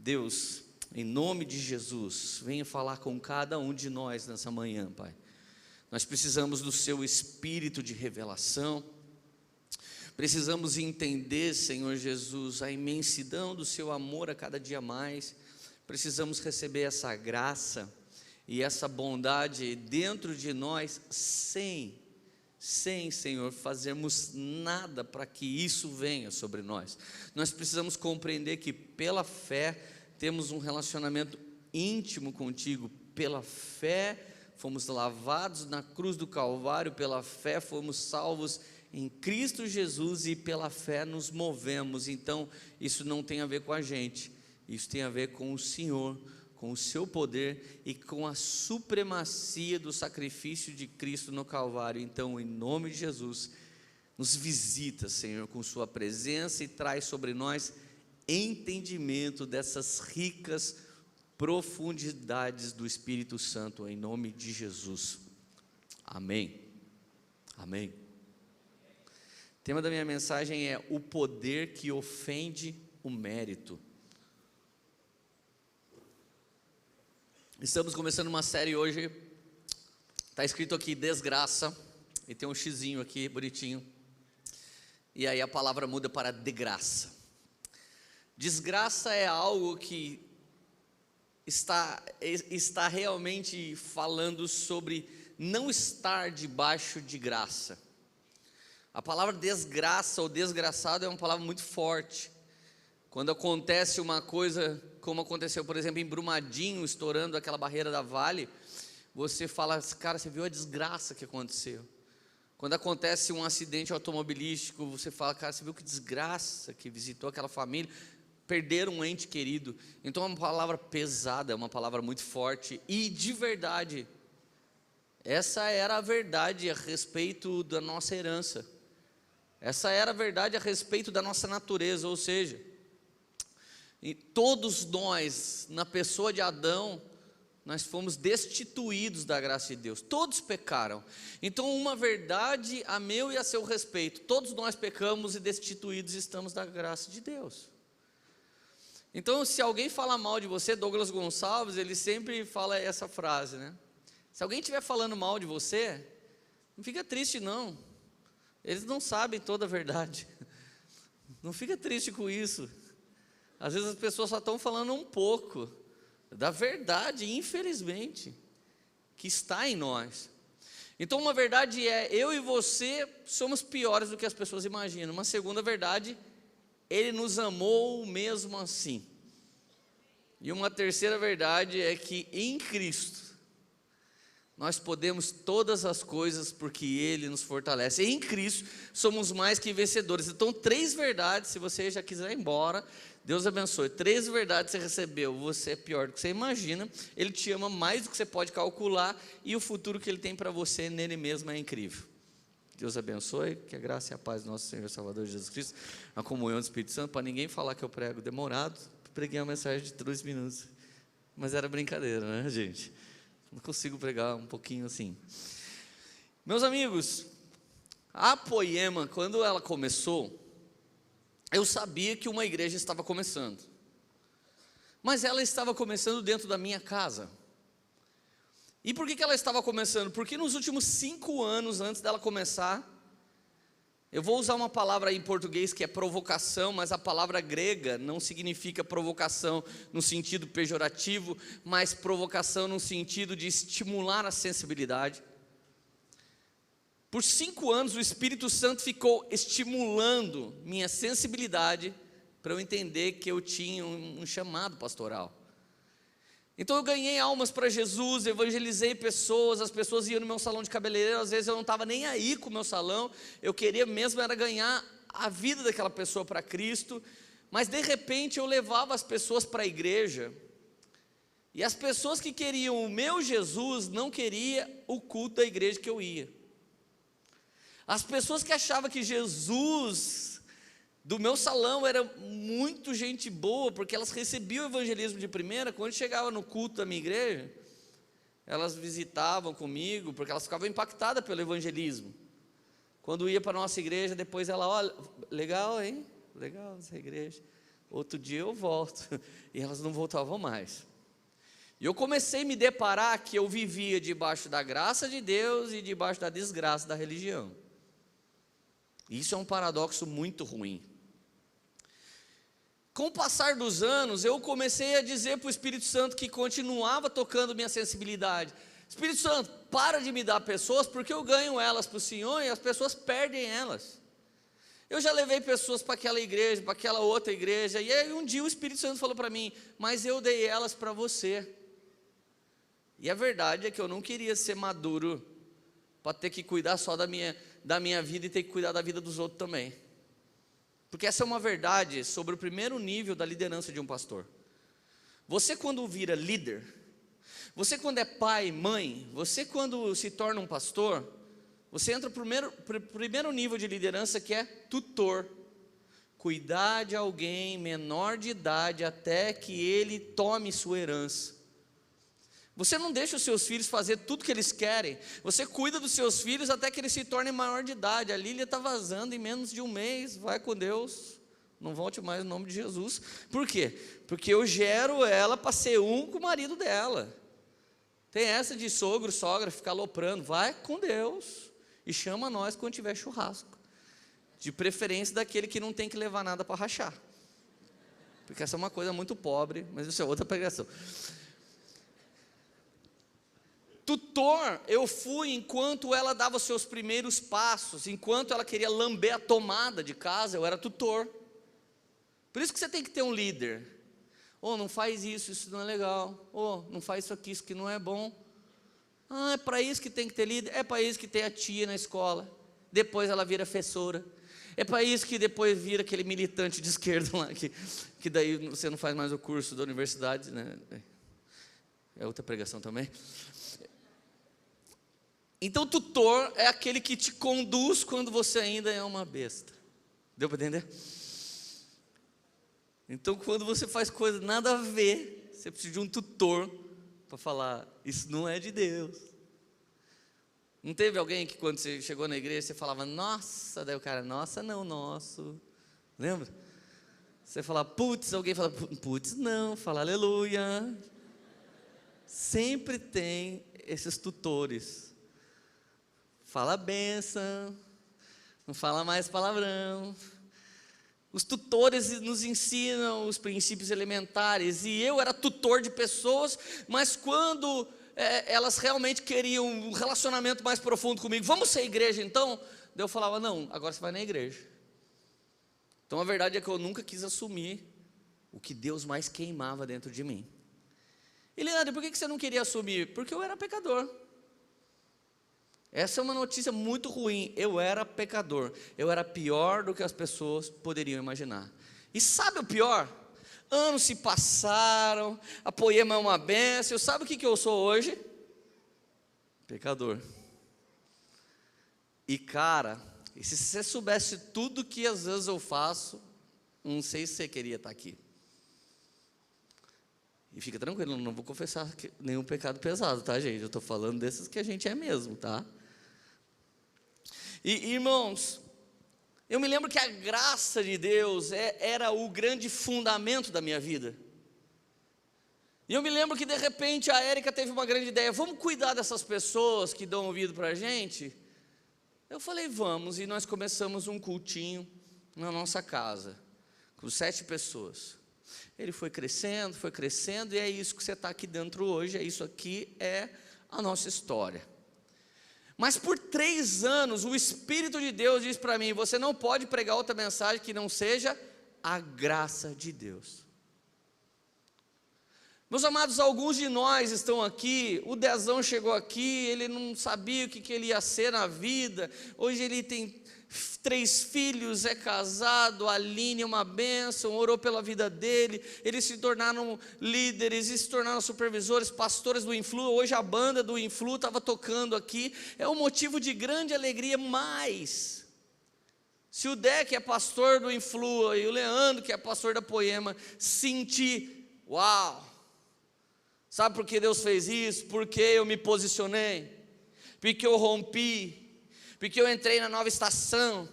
Deus, em nome de Jesus, venha falar com cada um de nós nessa manhã, Pai. Nós precisamos do Seu Espírito de revelação, precisamos entender, Senhor Jesus, a imensidão do Seu amor a cada dia mais, precisamos receber essa graça e essa bondade dentro de nós, sem, Senhor, fazermos nada para que isso venha sobre nós. Nós precisamos compreender que pela fé temos um relacionamento íntimo contigo, pela fé fomos lavados na cruz do Calvário, pela fé fomos salvos em Cristo Jesus e pela fé nos movemos. Então isso não tem a ver com a gente, isso tem a ver com o Senhor, com o seu poder e com a supremacia do sacrifício de Cristo no Calvário. Então, em nome de Jesus, nos visita, Senhor, com sua presença e traz sobre nós entendimento dessas ricas profundidades do Espírito Santo, em nome de Jesus. Amém. Amém. O tema da minha mensagem é o poder que ofende o mérito. Estamos começando uma série hoje, está escrito aqui desgraça, e tem um xizinho aqui bonitinho, e aí a palavra muda para desgraça. Desgraça é algo que está realmente falando sobre não estar debaixo de graça. A palavra desgraça ou desgraçado é uma palavra muito forte. Quando acontece uma coisa, como aconteceu, por exemplo, em Brumadinho, estourando aquela barreira da Vale, você fala, cara, você viu a desgraça que aconteceu. Quando acontece um acidente automobilístico, você fala, cara, você viu que desgraça que visitou aquela família, perderam um ente querido. Então é uma palavra pesada, é uma palavra muito forte, e de verdade, essa era a verdade a respeito da nossa herança, essa era a verdade a respeito da nossa natureza, ou seja, e todos nós, na pessoa de Adão, nós fomos destituídos da graça de Deus, todos pecaram. Então uma verdade a meu e a seu respeito, todos nós pecamos e destituídos estamos da graça de Deus. Então se alguém fala mal de você, Douglas Gonçalves, ele sempre fala essa frase, né? Se alguém estiver falando mal de você, não fica triste não, eles não sabem toda a verdade, não fica triste com isso. Às vezes as pessoas só estão falando um pouco da verdade, infelizmente, que está em nós. Então uma verdade é, eu e você somos piores do que as pessoas imaginam. Uma segunda verdade, Ele nos amou mesmo assim. E uma terceira verdade é que em Cristo, nós podemos todas as coisas porque Ele nos fortalece. Em Cristo somos mais que vencedores. Então 3 verdades, se você já quiser ir embora, Deus abençoe. 3 verdades você recebeu, você é pior do que você imagina, Ele te ama mais do que você pode calcular, e o futuro que Ele tem para você nele mesmo é incrível. Deus abençoe, que a graça e a paz do nosso Senhor e Salvador Jesus Cristo, a comunhão do Espírito Santo. Para ninguém falar que eu prego demorado, preguei uma mensagem de 2 minutos, mas era brincadeira, né, gente? Não consigo pregar um pouquinho assim. Meus amigos, a Poema, quando ela começou, eu sabia que uma igreja estava começando, mas ela estava começando dentro da minha casa. E por que ela estava começando? Porque nos últimos 5 anos antes dela começar, eu vou usar uma palavra em português que é provocação, mas a palavra grega não significa provocação no sentido pejorativo, mas provocação no sentido de estimular a sensibilidade. Por 5 anos o Espírito Santo ficou estimulando minha sensibilidade para eu entender que eu tinha um chamado pastoral. Então eu ganhei almas para Jesus, evangelizei pessoas, as pessoas iam no meu salão de cabeleireiro, às vezes eu não estava nem aí com o meu salão, eu queria mesmo era ganhar a vida daquela pessoa para Cristo, mas de repente eu levava as pessoas para a igreja, e as pessoas que queriam o meu Jesus não queriam o culto da igreja que eu ia. As pessoas que achavam que Jesus do meu salão era muito gente boa, porque elas recebiam o evangelismo de primeira, quando chegava no culto da minha igreja, elas visitavam comigo, porque elas ficavam impactadas pelo evangelismo. Quando ia para a nossa igreja, depois ela, olha, legal, hein? Legal essa igreja. outro dia eu volto. E elas não voltavam mais. E eu comecei a me deparar que eu vivia debaixo da graça de Deus e debaixo da desgraça da religião. Isso é um paradoxo muito ruim. Com o passar dos anos, eu comecei a dizer para o Espírito Santo que continuava tocando minha sensibilidade: Espírito Santo, para de me dar pessoas, porque eu ganho elas para o Senhor e as pessoas perdem elas. Eu já levei pessoas para aquela igreja, para aquela outra igreja, e aí um dia o Espírito Santo falou para mim: mas eu dei elas para você. E a verdade é que eu não queria ser maduro para ter que cuidar só da minha vida e ter que cuidar da vida dos outros também. Porque essa é uma verdade sobre o primeiro nível da liderança de um pastor. Você, quando vira líder, você, quando é pai, mãe, você, quando se torna um pastor, você entra para o primeiro nível de liderança, que é tutor. Cuidar de alguém menor de idade até que ele tome sua herança. Você não deixa os seus filhos fazer tudo que eles querem. Você cuida dos seus filhos até que eles se tornem maior de idade. A Lília está vazando em menos de um mês. Vai com Deus. Não volte mais no nome de Jesus. Por quê? Porque eu gero ela para ser um com o marido dela. Tem essa de sogro, sogra, ficar aloprando. Vai com Deus. E chama nós quando tiver churrasco. De preferência daquele que não tem que levar nada para rachar. Porque essa é uma coisa muito pobre, mas isso é outra pregação. Tutor, eu fui enquanto ela dava os seus primeiros passos, enquanto ela queria lamber a tomada de casa, eu era tutor. Por isso que você tem que ter um líder. Não faz isso, isso não é legal. Não faz isso aqui, isso que não é bom. É para isso que tem que ter líder. É para isso que tem a tia na escola. Depois ela vira professora. É para isso que depois vira aquele militante de esquerda lá, que daí você não faz mais o curso da universidade, né? É outra pregação também. Então, tutor é aquele que te conduz quando você ainda é uma besta. Deu para entender? Então, quando você faz coisa nada a ver, você precisa de um tutor para falar: isso não é de Deus. Não teve alguém que quando você chegou na igreja, você falava nossa, daí o cara: nossa não, nosso. Lembra? Você fala putz, alguém fala putz não, fala aleluia. Sempre tem esses tutores. Fala benção, não fala mais palavrão. Os tutores nos ensinam os princípios elementares, e eu era tutor de pessoas, mas quando elas realmente queriam um relacionamento mais profundo comigo: vamos ser igreja então? Daí eu falava: não, agora você vai na igreja. Então a verdade é que eu nunca quis assumir o que Deus mais queimava dentro de mim. E Leandro, por que você não queria assumir? Porque eu era pecador. Essa é uma notícia muito ruim. Eu era pecador. Eu era pior do que as pessoas poderiam imaginar. E sabe o pior? Anos se passaram, a Poema é uma bênção. Sabe o que eu sou hoje? Pecador. E cara, e se você soubesse tudo que às vezes eu faço, não sei se você queria estar aqui. E fica tranquilo, não vou confessar nenhum pecado pesado, tá, gente? Eu estou falando desses que a gente é mesmo, tá? E irmãos, eu me lembro que a graça de Deus era o grande fundamento da minha vida. E eu me lembro que de repente a Érica teve uma grande ideia: vamos cuidar dessas pessoas que dão ouvido para a gente? Eu falei: vamos, e nós começamos um cultinho na nossa casa, com 7 pessoas. Ele foi crescendo, e é isso que você está aqui dentro hoje, isso aqui é a nossa história. Mas por 3 anos, o Espírito de Deus disse para mim: você não pode pregar outra mensagem que não seja a graça de Deus. Meus amados, alguns de nós estão aqui, o Dezão chegou aqui, ele não sabia o que ele ia ser na vida, hoje ele tem 3 filhos, é casado, a Aline é uma bênção, orou pela vida dele, eles se tornaram líderes, eles se tornaram supervisores, pastores do Influ. Hoje a banda do Influ estava tocando aqui, é um motivo de grande alegria. Mas se o Dé, que é pastor do Influ, e o Leandro, que é pastor da Poema, sentir: uau, sabe por que Deus fez isso? Porque eu me posicionei, porque eu rompi, porque eu entrei na nova estação,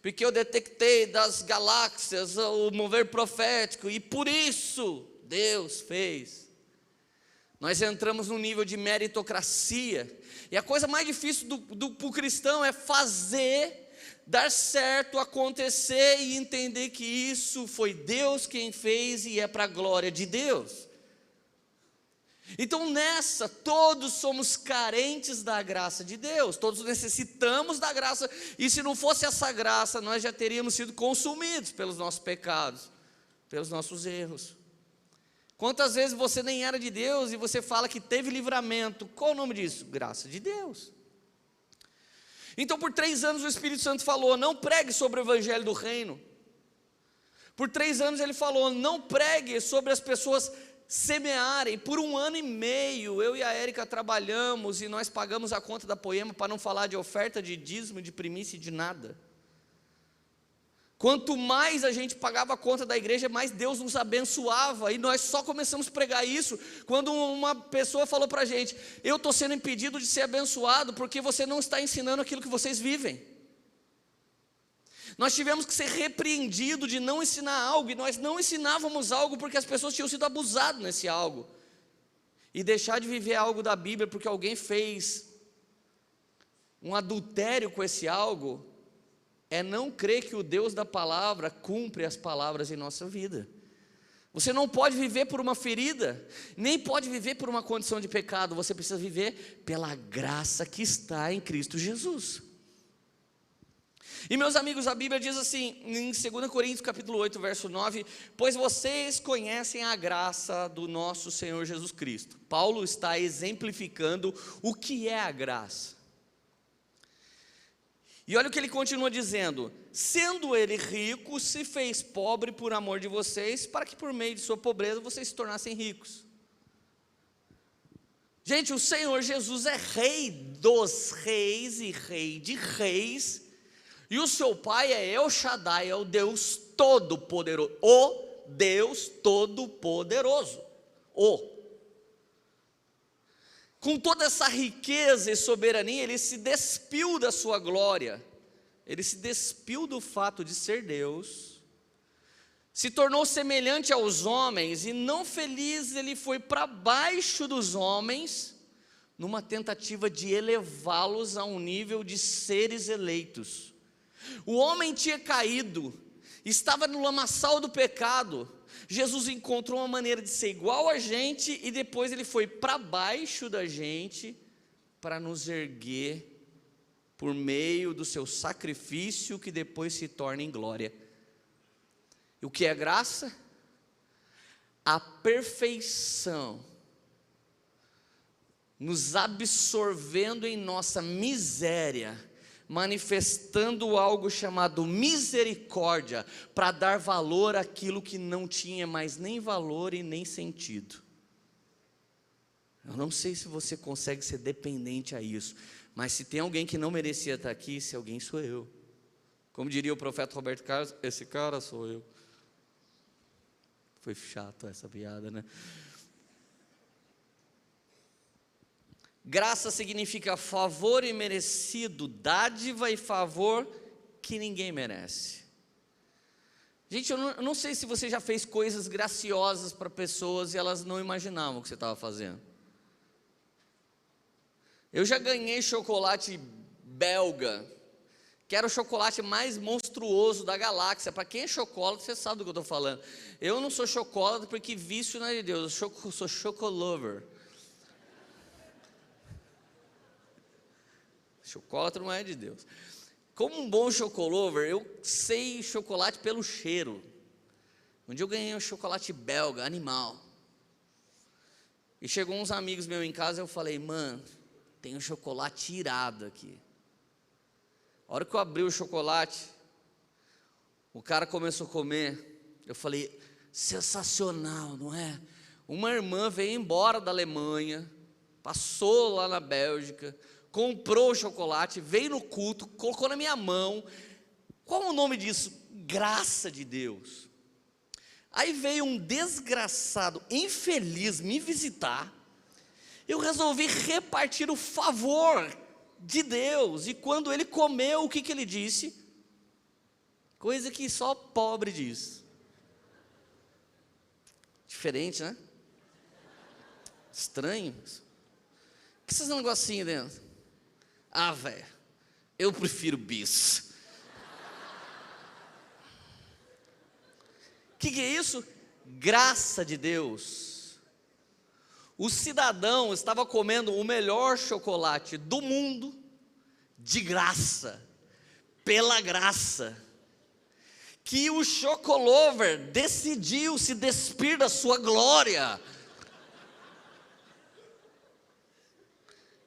porque eu detectei das galáxias o mover profético, e por isso Deus fez. Nós entramos num nível de meritocracia, e a coisa mais difícil para o cristão é fazer, dar certo, acontecer e entender que isso foi Deus quem fez e é para a glória de Deus. Então todos somos carentes da graça de Deus, todos necessitamos da graça, e se não fosse essa graça, nós já teríamos sido consumidos pelos nossos pecados, pelos nossos erros. Quantas vezes você nem era de Deus e você fala que teve livramento? Qual o nome disso? Graça de Deus. Então por 3 anos o Espírito Santo falou, não pregue sobre o evangelho do reino. Por 3 anos ele falou, não pregue sobre as pessoas semearem. Por 1 ano e meio, eu e a Érica trabalhamos e nós pagamos a conta da Poema, para não falar de oferta, de dízimo, de primícia e de nada. Quanto mais a gente pagava a conta da igreja, mais Deus nos abençoava, e nós só começamos a pregar isso, quando uma pessoa falou para a gente, eu estou sendo impedido de ser abençoado, porque você não está ensinando aquilo que vocês vivem. Nós tivemos que ser repreendidos de não ensinar algo, e nós não ensinávamos algo porque as pessoas tinham sido abusadas nesse algo, e deixar de viver algo da Bíblia porque alguém fez um adultério com esse algo, é não crer que o Deus da palavra cumpre as palavras em nossa vida. Você não pode viver por uma ferida, nem pode viver por uma condição de pecado, você precisa viver pela graça que está em Cristo Jesus. E meus amigos, a Bíblia diz assim, em 2 Coríntios capítulo 8, verso 9, pois vocês conhecem a graça do nosso Senhor Jesus Cristo. Paulo está exemplificando o que é a graça. E olha o que ele continua dizendo, sendo ele rico, se fez pobre por amor de vocês, para que por meio de sua pobreza vocês se tornassem ricos. Gente, o Senhor Jesus é Rei dos reis e Rei de reis, e o seu pai é El Shaddai, é o Deus Todo-Poderoso, o Deus Todo-Poderoso, Com toda essa riqueza e soberania, ele se despiu da sua glória, ele se despiu do fato de ser Deus, se tornou semelhante aos homens, e não feliz, ele foi para baixo dos homens, numa tentativa de elevá-los a um nível de seres eleitos. O homem tinha caído, estava no lamaçal do pecado. Jesus encontrou uma maneira de ser igual a gente, e depois ele foi para baixo da gente, para nos erguer, por meio do seu sacrifício, que depois se torna em glória. E o que é graça? A perfeição, nos absorvendo em nossa miséria, manifestando algo chamado misericórdia, para dar valor àquilo que não tinha mais nem valor e nem sentido. Eu não sei se você consegue ser dependente a isso, mas se tem alguém que não merecia estar aqui, esse alguém sou eu. Como diria o profeta Roberto Carlos, esse cara sou eu. Foi chato essa piada, né? Graça significa favor imerecido, dádiva e favor que ninguém merece. Gente, eu não sei se você já fez coisas graciosas para pessoas e elas não imaginavam o que você estava fazendo. Eu já ganhei chocolate belga, que era o chocolate mais monstruoso da galáxia. Para quem é chocolate, você sabe do que eu estou falando. Eu não sou chocolate porque vício não é de Deus, eu sou chocolover. Chocolate não é de Deus. Como um bom chocolover, eu sei chocolate pelo cheiro. Um dia eu ganhei um chocolate belga, animal. E chegou uns amigos meus em casa, eu falei, mano, tem um chocolate irado aqui. A hora que eu abri o chocolate, o cara começou a comer, eu falei, sensacional, não é? Uma irmã veio embora da Alemanha, passou lá na Bélgica, comprou o chocolate, veio no culto, colocou na minha mão. Qual é o nome disso? Graça de Deus. Aí veio um desgraçado, infeliz, me visitar. Eu resolvi repartir o favor de Deus. E quando ele comeu, o que ele disse? Coisa que só pobre diz. Diferente, né? Estranho. O que esses negocinhos dentro? Ah, velho, eu prefiro bis. O que é isso? Graça de Deus. O cidadão estava comendo o melhor chocolate do mundo, de graça, pela graça, que o chocolover decidiu se despir da sua glória.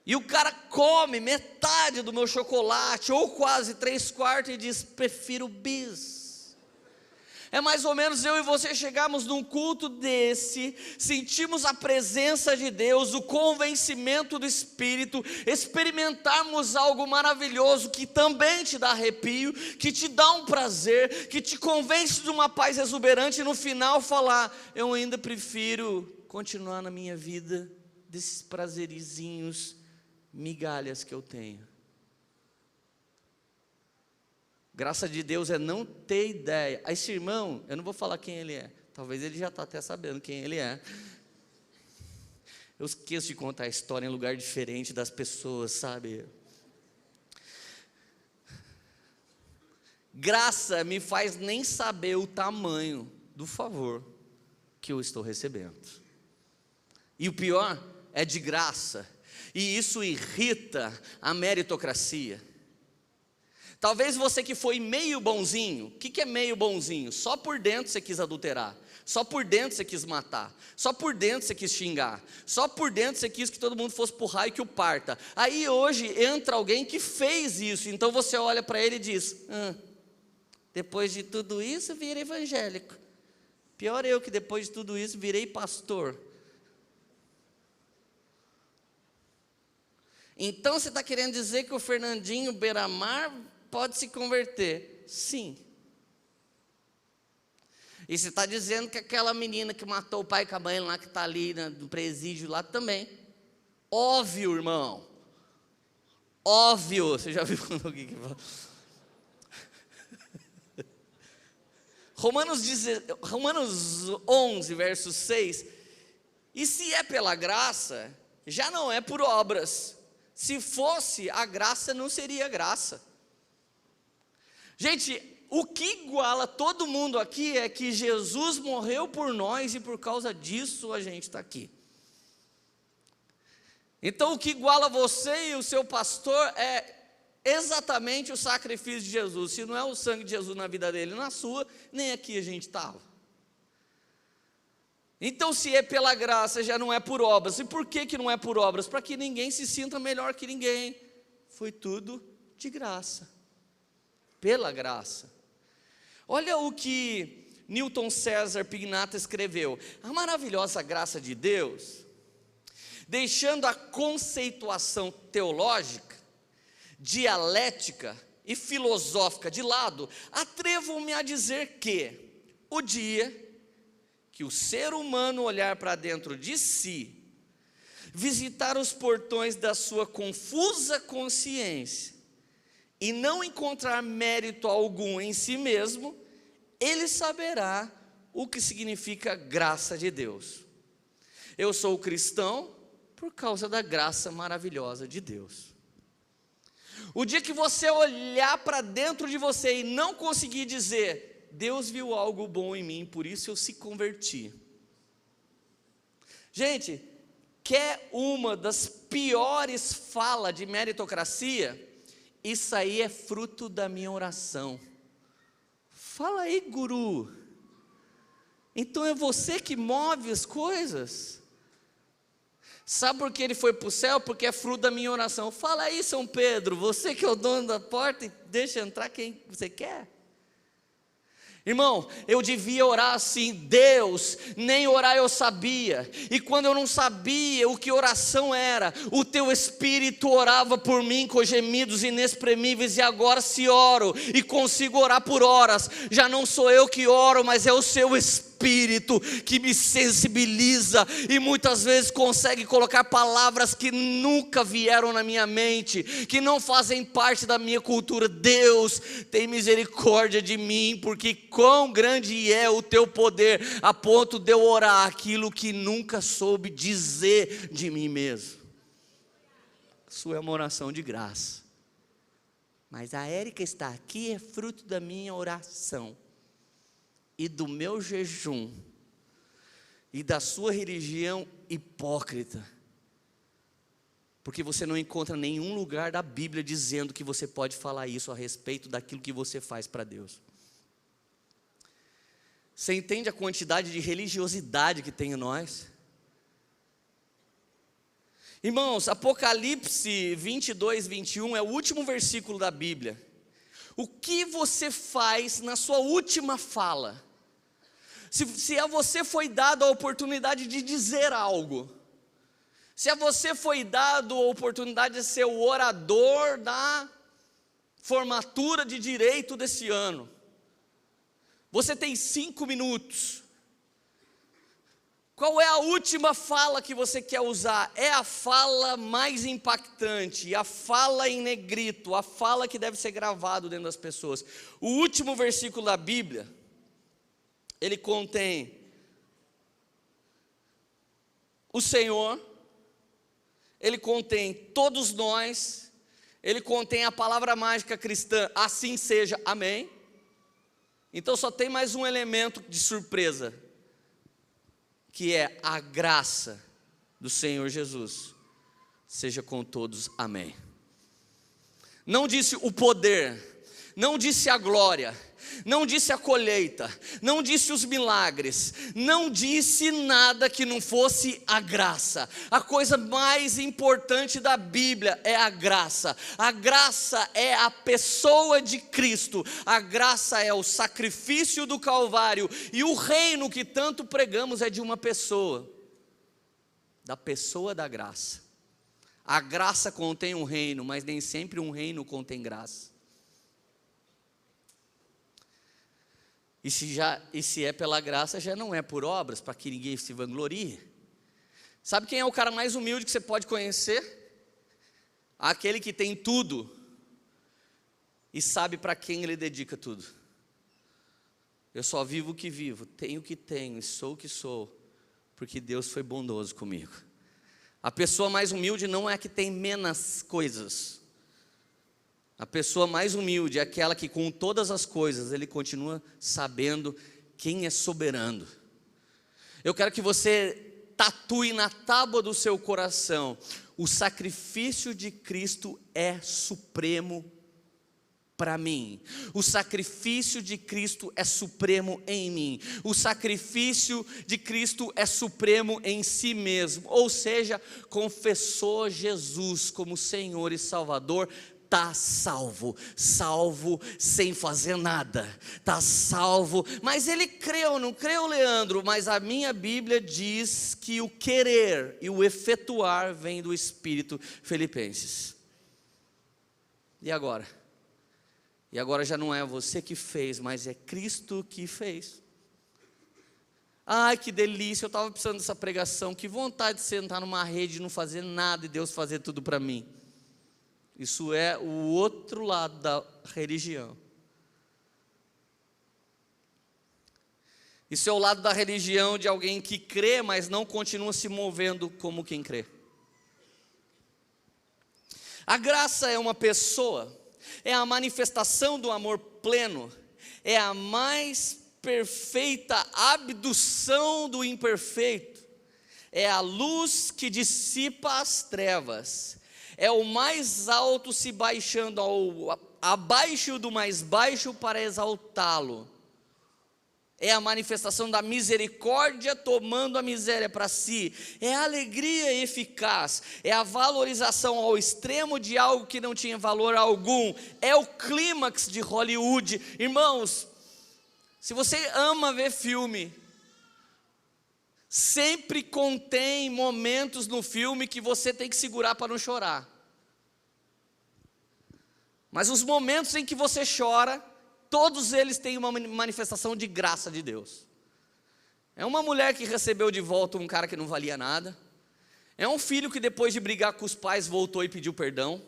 E o cara come metade do meu chocolate, ou quase 3/4, e diz: prefiro bis. É mais ou menos eu e você chegarmos num culto desse, sentimos a presença de Deus, o convencimento do Espírito, experimentarmos algo maravilhoso que também te dá arrepio, que te dá um prazer, que te convence de uma paz exuberante, e no final falar: eu ainda prefiro continuar na minha vida desses prazerizinhos, migalhas que eu tenho. Graça de Deus é não ter ideia. Esse irmão, eu não vou falar quem ele é, talvez ele já está até sabendo quem ele é. Eu esqueço de contar a história em lugar diferente das pessoas, sabe? Graça me faz nem saber o tamanho do favor que eu estou recebendo. E o pior é de graça, e isso irrita a meritocracia. Talvez você que foi meio bonzinho, o que é meio bonzinho? Só por dentro você quis adulterar, só por dentro você quis matar, só por dentro você quis xingar, só por dentro você quis que todo mundo fosse pro raio que o parta. Aí hoje entra alguém que fez isso, então você olha para ele e diz: depois de tudo isso vira evangélico. Pior eu que depois de tudo isso virei pastor. Então você está querendo dizer que o Fernandinho Beiramar pode se converter? Sim. E você está dizendo que aquela menina que matou o pai com a mãe lá, que está ali no presídio lá também? Óbvio, irmão. Óbvio. Você já viu quando alguém que fala? Romanos 11, verso 6. E se é pela graça, já não é por obras. Se fosse, a graça não seria graça. Gente, o que iguala todo mundo aqui é que Jesus morreu por nós, e por causa disso a gente está aqui. Então o que iguala você e o seu pastor é exatamente o sacrifício de Jesus. Se não é o sangue de Jesus na vida dele, na sua, nem aqui a gente estava. Então se é pela graça, já não é por obras. E por que não é por obras? Para que ninguém se sinta melhor que ninguém. Foi tudo de graça, pela graça. Olha o que Newton César Pignata escreveu: a maravilhosa graça de Deus, deixando a conceituação teológica, dialética e filosófica de lado, atrevo-me a dizer que o dia que o ser humano olhar para dentro de si, visitar os portões da sua confusa consciência e não encontrar mérito algum em si mesmo, ele saberá o que significa graça de Deus. Eu sou cristão por causa da graça maravilhosa de Deus. O dia que você olhar para dentro de você e não conseguir dizer: Deus viu algo bom em mim, por isso eu se converti. Gente, quer uma das piores falas de meritocracia? Isso aí é fruto da minha oração. Fala aí, guru. Então é você que move as coisas? Sabe por que ele foi para o céu? Porque é fruto da minha oração. Fala aí, São Pedro, você que é o dono da porta, e deixa entrar quem você quer. Irmão, eu devia orar assim: Deus, nem orar eu sabia, e quando eu não sabia o que oração era, o teu Espírito orava por mim com gemidos inexprimíveis, e agora se oro e consigo orar por horas, já não sou eu que oro, mas é o seu Espírito Espírito que me sensibiliza e muitas vezes consegue colocar palavras que nunca vieram na minha mente, que não fazem parte da minha cultura. Deus, tem misericórdia de mim, porque quão grande é o teu poder, a ponto de eu orar aquilo que nunca soube dizer de mim mesmo. Sua é uma oração de graça. Mas a Érica está aqui é fruto da minha oração e do meu jejum e da sua religião hipócrita, porque você não encontra nenhum lugar da Bíblia dizendo que você pode falar isso a respeito daquilo que você faz para Deus. Você entende a quantidade de religiosidade que tem em nós? Irmãos, Apocalipse 22, 21 é o último versículo da Bíblia. O que você faz na sua última fala? Se a você foi dado a oportunidade de dizer algo, se a você foi dado a oportunidade de ser o orador da formatura de direito desse ano, você tem 5 minutos. Qual é a última fala que você quer usar? É a fala mais impactante, a fala em negrito, a fala que deve ser gravado dentro das pessoas. O último versículo da Bíblia, ele contém o Senhor, ele contém todos nós, ele contém a palavra mágica cristã, assim seja, amém. Então só tem mais um elemento de surpresa, que é a graça do Senhor Jesus, seja com todos, amém. Não disse o poder, não disse a glória, não disse a colheita, não disse os milagres, não disse nada que não fosse a graça. A coisa mais importante da Bíblia é a graça. A graça é a pessoa de Cristo, a graça é o sacrifício do Calvário, e o reino que tanto pregamos é de uma pessoa, da pessoa da graça. A graça contém um reino, mas nem sempre um reino contém graça. E se é pela graça, já não é por obras, para que ninguém se vanglorie. Sabe quem é o cara mais humilde que você pode conhecer? Aquele que tem tudo e sabe para quem ele dedica tudo. Eu só vivo o que vivo, tenho o que tenho e sou o que sou, porque Deus foi bondoso comigo. A pessoa mais humilde não é a que tem menos coisas. A pessoa mais humilde é aquela que com todas as coisas ele continua sabendo quem é soberano. Eu quero que você tatue na tábua do seu coração: o sacrifício de Cristo é supremo para mim. O sacrifício de Cristo é supremo em mim. O sacrifício de Cristo é supremo em si mesmo. Ou seja, confessou Jesus como Senhor e Salvador, está salvo, salvo sem fazer nada, está salvo. Mas ele creu, não creu, Leandro? Mas a minha Bíblia diz que o querer e o efetuar vem do Espírito. Filipenses. E agora? E agora já não é você que fez, mas é Cristo que fez. Ai, que delícia, eu estava precisando dessa pregação, que vontade de sentar numa rede e não fazer nada e Deus fazer tudo para mim. Isso é o outro lado da religião. Isso é o lado da religião de alguém que crê, mas não continua se movendo como quem crê. A graça é uma pessoa, é a manifestação do amor pleno, é a mais perfeita abdução do imperfeito, é a luz que dissipa as trevas, é o mais alto se baixando abaixo do mais baixo para exaltá-lo. É a manifestação da misericórdia tomando a miséria para si. É a alegria eficaz. É a valorização ao extremo de algo que não tinha valor algum. É o clímax de Hollywood. Irmãos, se você ama ver filme, sempre contém momentos no filme que você tem que segurar para não chorar. Mas os momentos em que você chora, todos eles têm uma manifestação de graça de Deus. É uma mulher que recebeu de volta um cara que não valia nada. É um filho que depois de brigar com os pais voltou e pediu perdão.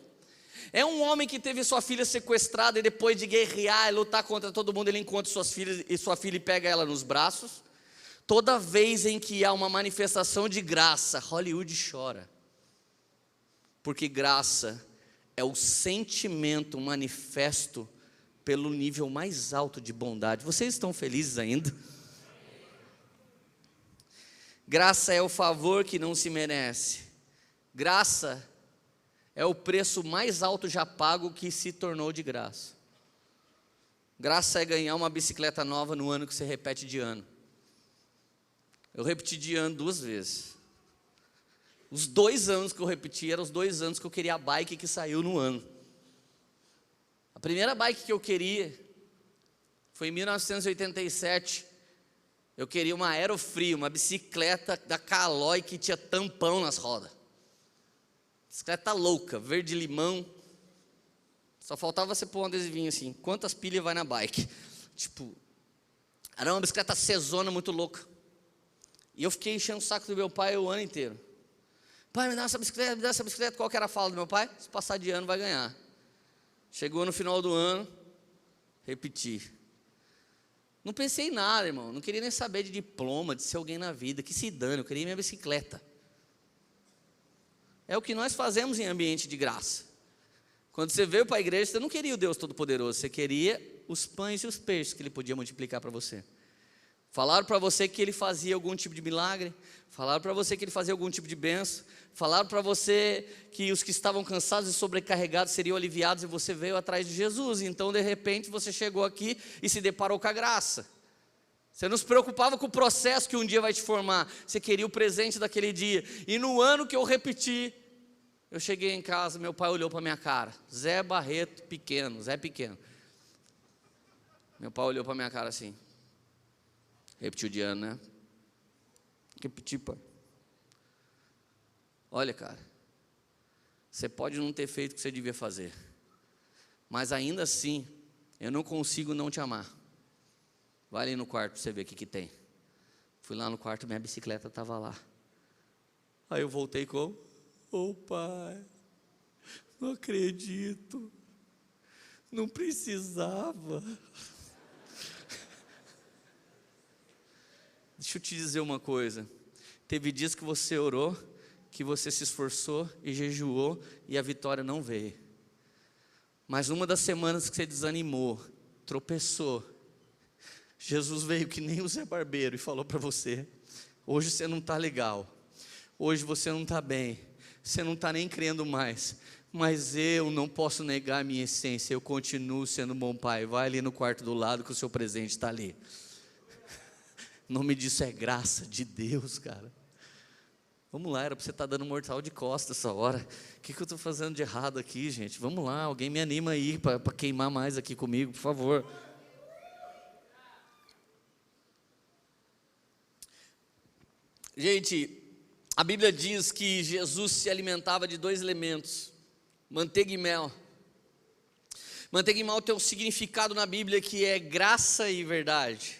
É um homem que teve sua filha sequestrada e depois de guerrear e lutar contra todo mundo, ele encontra suas filhas e sua filha e pega ela nos braços. Toda vez em que há uma manifestação de graça, Hollywood chora. Porque graça é o sentimento manifesto pelo nível mais alto de bondade. Vocês estão felizes ainda? Graça é o favor que não se merece. Graça é o preço mais alto já pago que se tornou de graça. Graça é ganhar uma bicicleta nova no ano que você repete de ano. Eu repeti de ano 2 vezes. Os 2 anos que eu repeti eram os 2 anos que eu queria a bike que saiu no ano. A primeira bike que eu queria foi em 1987. Eu queria uma Aerofree, uma bicicleta da Caloi que tinha tampão nas rodas. Bicicleta louca, verde limão. Só faltava você pôr um adesivinho assim, quantas pilhas vai na bike? Tipo, era uma bicicleta cezona muito louca. E eu fiquei enchendo o saco do meu pai o ano inteiro. Pai, me dá essa bicicleta, me dá essa bicicleta. Qual que era a fala do meu pai? Se passar de ano vai ganhar. Chegou no final do ano, repeti. Não pensei em nada, irmão. Não queria nem saber de diploma, de ser alguém na vida. Que se dane, eu queria minha bicicleta. É o que nós fazemos em ambiente de graça. Quando você veio para a igreja, você não queria o Deus Todo-Poderoso. Você queria os pães e os peixes que Ele podia multiplicar para você. Falaram para você que Ele fazia algum tipo de milagre. Falaram para você que Ele fazia algum tipo de bênção. Falaram para você que os que estavam cansados e sobrecarregados seriam aliviados e você veio atrás de Jesus. Então, de repente, você chegou aqui e se deparou com a graça. Você não se preocupava com o processo que um dia vai te formar. Você queria o presente daquele dia. E no ano que eu repeti, eu cheguei em casa, meu pai olhou para minha cara. Zé Barreto pequeno, Zé pequeno. Meu pai olhou para minha cara assim. Repetiu de ano, né? Repeti, pai. Olha, cara, você pode não ter feito o que você devia fazer, mas ainda assim, eu não consigo não te amar. Vai ali no quarto para você ver o que tem. Fui lá no quarto, minha bicicleta estava lá. Aí eu voltei com, pai, não acredito, não precisava. Deixa eu te dizer uma coisa, teve dias que você orou, que você se esforçou e jejuou e a vitória não veio. Mas numa das semanas que você desanimou, tropeçou, Jesus veio que nem o Zé Barbeiro e falou para você, hoje você não está legal, hoje você não está bem, você não está nem crendo mais, mas eu não posso negar a minha essência, eu continuo sendo um bom pai. Vai ali no quarto do lado que o seu presente está ali. O nome disso é graça de Deus, cara. Vamos lá, era para você estar dando mortal de costas essa hora. O que eu estou fazendo de errado aqui, gente? Vamos lá, alguém me anima aí para queimar mais aqui comigo, por favor. Gente, a Bíblia diz que Jesus se alimentava de 2 elementos, manteiga e mel. Manteiga e mel tem um significado na Bíblia que é graça e verdade.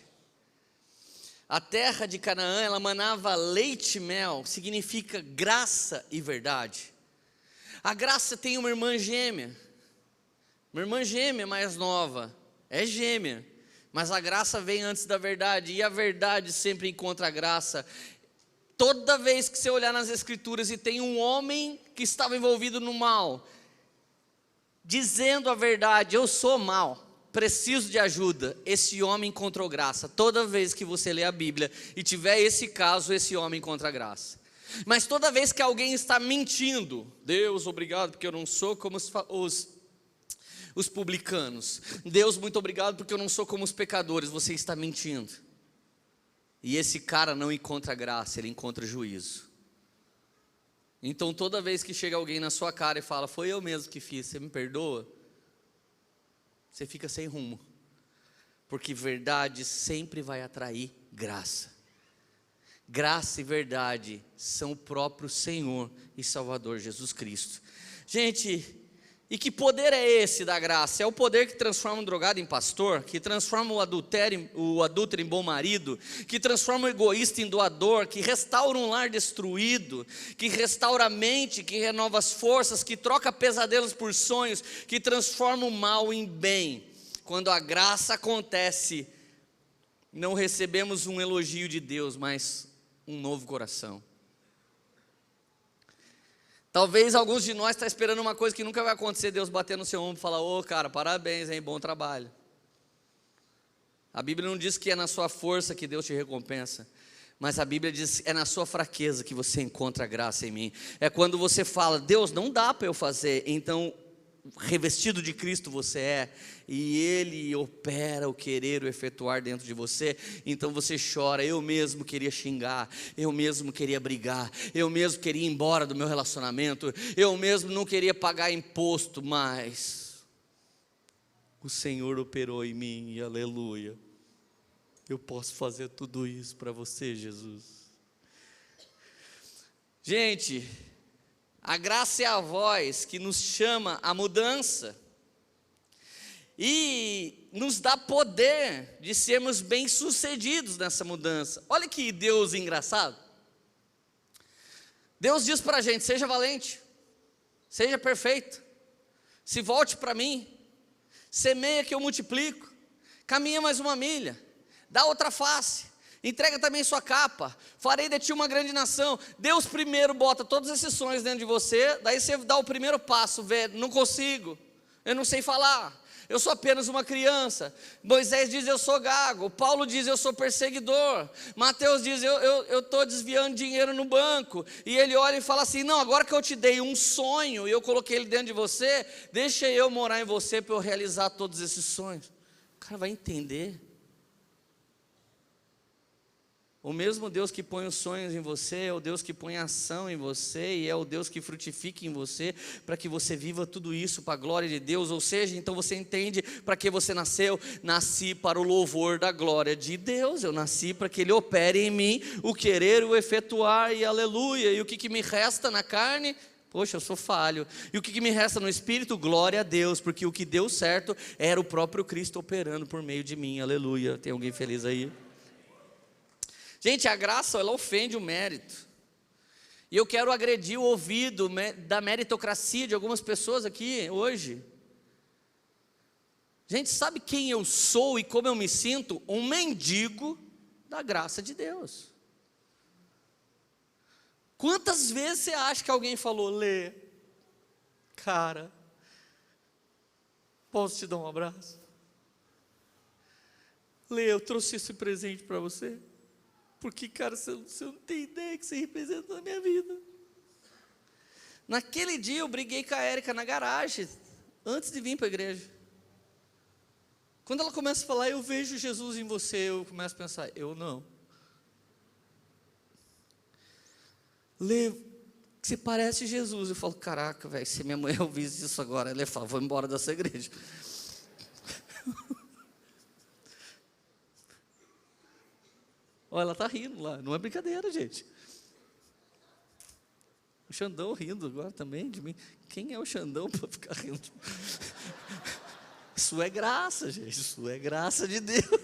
A terra de Canaã, ela manava leite e mel, significa graça e verdade. A graça tem uma irmã gêmea mais nova, é gêmea, mas a graça vem antes da verdade, e a verdade sempre encontra a graça. Toda vez que você olhar nas escrituras e tem um homem que estava envolvido no mal, dizendo a verdade, eu sou mal, preciso de ajuda, esse homem encontrou graça. Toda vez que você lê a Bíblia e tiver esse caso, esse homem encontra graça. Mas toda vez que alguém está mentindo, Deus, obrigado porque eu não sou como os publicanos. Deus, muito obrigado porque eu não sou como os pecadores. Você está mentindo. E esse cara não encontra graça, ele encontra juízo. Então toda vez que chega alguém na sua cara e fala, foi eu mesmo que fiz, você me perdoa? Você fica sem rumo, porque verdade sempre vai atrair graça. Graça e verdade são o próprio Senhor e Salvador Jesus Cristo. Gente, E que poder é esse da graça? É o poder que transforma um drogado em pastor, que transforma o adúltero em bom marido, que transforma o egoísta em doador, que restaura um lar destruído, que restaura a mente, que renova as forças, que troca pesadelos por sonhos, que transforma o mal em bem. Quando a graça acontece, não recebemos um elogio de Deus, mas um novo coração. Talvez alguns de nós estão esperando uma coisa que nunca vai acontecer, Deus bater no seu ombro e falar: ô cara, parabéns, hein, bom trabalho. A Bíblia não diz que é na sua força que Deus te recompensa, mas a Bíblia diz que é na sua fraqueza que você encontra graça em mim. É quando você fala: Deus, não dá para eu fazer, então revestido de Cristo você é, e Ele opera o querer, o efetuar dentro de você. Então você chora: eu mesmo queria xingar, eu mesmo queria brigar, eu mesmo queria ir embora do meu relacionamento, eu mesmo não queria pagar imposto, mas o Senhor operou em mim, e aleluia, eu posso fazer tudo isso para você, Jesus. Gente, a graça é a voz que nos chama à mudança e nos dá poder de sermos bem-sucedidos nessa mudança. Olha que Deus engraçado. Deus diz para a gente: seja valente, seja perfeito, se volte para mim, semeia que eu multiplico, caminha mais uma milha, dá outra face, entrega também sua capa, farei de ti uma grande nação. Deus primeiro bota todos esses sonhos dentro de você, daí você dá o primeiro passo, vê: não consigo, eu não sei falar, eu sou apenas uma criança. Moisés diz: eu sou gago. Paulo diz: eu sou perseguidor. Mateus diz: eu estou desviando dinheiro no banco. E ele olha e fala assim: não, agora que eu te dei um sonho e eu coloquei ele dentro de você, deixa eu morar em você para eu realizar todos esses sonhos. O cara vai entender. O mesmo Deus que põe os sonhos em você é o Deus que põe a ação em você, e é o Deus que frutifica em você, para que você viva tudo isso para a glória de Deus. Ou seja, então você entende para que você nasceu? Nasci para o louvor da glória de Deus, eu nasci para que Ele opere em mim o querer, o efetuar, e aleluia. E o que me resta na carne? Poxa, eu sou falho. E o que me resta no Espírito? Glória a Deus, porque o que deu certo era o próprio Cristo operando por meio de mim, aleluia. Tem alguém feliz aí? Gente, a graça, ela ofende o mérito. E eu quero agredir o ouvido da meritocracia de algumas pessoas aqui hoje. Gente, sabe quem eu sou e como eu me sinto? Um mendigo da graça de Deus. Quantas vezes você acha que alguém falou: Lê, cara, posso te dar um abraço? Lê, eu trouxe esse presente para você. Porque, cara, você não tem ideia que você representa na minha vida. Naquele dia eu briguei com a Érica na garagem, antes de vir para a igreja. Quando ela começa a falar: eu vejo Jesus em você, eu começo a pensar: eu não. Lê, você parece Jesus. Eu falo: caraca, velho, se minha mãe ouvisse isso agora, ela ia falar: vou embora dessa igreja. Olha, ela está rindo lá, não é brincadeira, gente. O Xandão rindo agora também de mim. Quem é o Xandão para ficar rindo? Isso é graça, gente, isso é graça de Deus.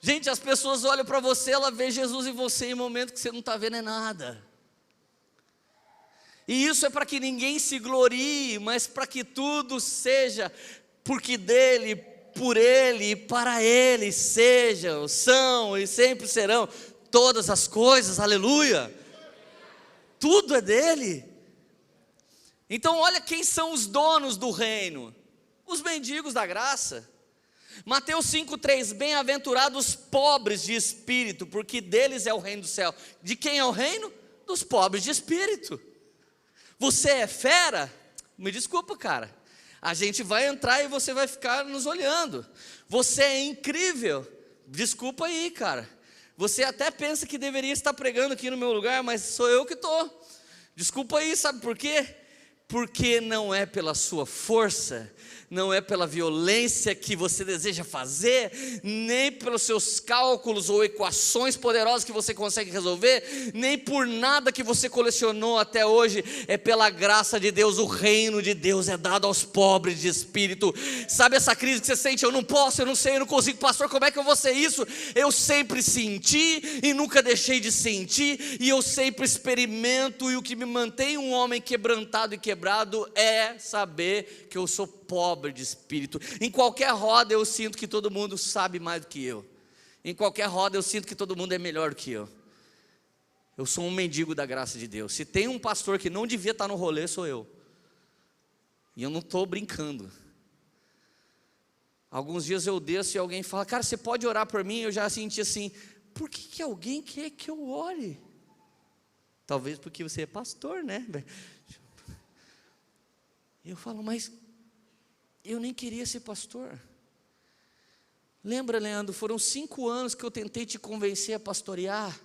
Gente, as pessoas olham para você, ela vê Jesus em você em momento que você não está vendo é nada. E isso é para que ninguém se glorie, mas para que tudo seja porque dele, por Ele e para Ele sejam, são e sempre serão todas as coisas, aleluia. Tudo é dele. Então olha quem são os donos do reino: os mendigos da graça. Mateus 5,3: bem-aventurados pobres de espírito, porque deles é o reino do céu. De quem é o reino? Dos pobres de espírito. Você é fera? Me desculpa, cara, a gente vai entrar e você vai ficar nos olhando. Você é incrível? Desculpa aí, cara, você até pensa que deveria estar pregando aqui no meu lugar, mas sou eu que estou. Desculpa aí, sabe por quê? porque não é pela sua força, não é pela violência que você deseja fazer, nem pelos seus cálculos ou equações poderosas que você consegue resolver, nem por nada que você colecionou até hoje, é pela graça de Deus. O reino de Deus é dado aos pobres de espírito. Sabe essa crise que você sente? Eu não posso, eu não sei, eu não consigo, pastor, como é que eu vou ser isso? Eu sempre senti e nunca deixei de sentir, e eu sempre experimento, e o que me mantém um homem quebrantado e quebrado é saber que eu sou pobre de espírito. Em qualquer roda eu sinto que todo mundo sabe mais do que eu. Em qualquer roda eu sinto que todo mundo é melhor do que eu. Eu sou um mendigo da graça de Deus. Se tem um pastor que não devia estar no rolê, sou eu. E eu não estou brincando. Alguns dias eu desço e alguém fala: cara, você pode orar por mim? Eu já senti assim: por que alguém quer que eu ore? Talvez porque você é pastor, né? Eu falo: mas eu nem queria ser pastor. Lembra, Leandro, foram 5 anos que eu tentei te convencer a pastorear.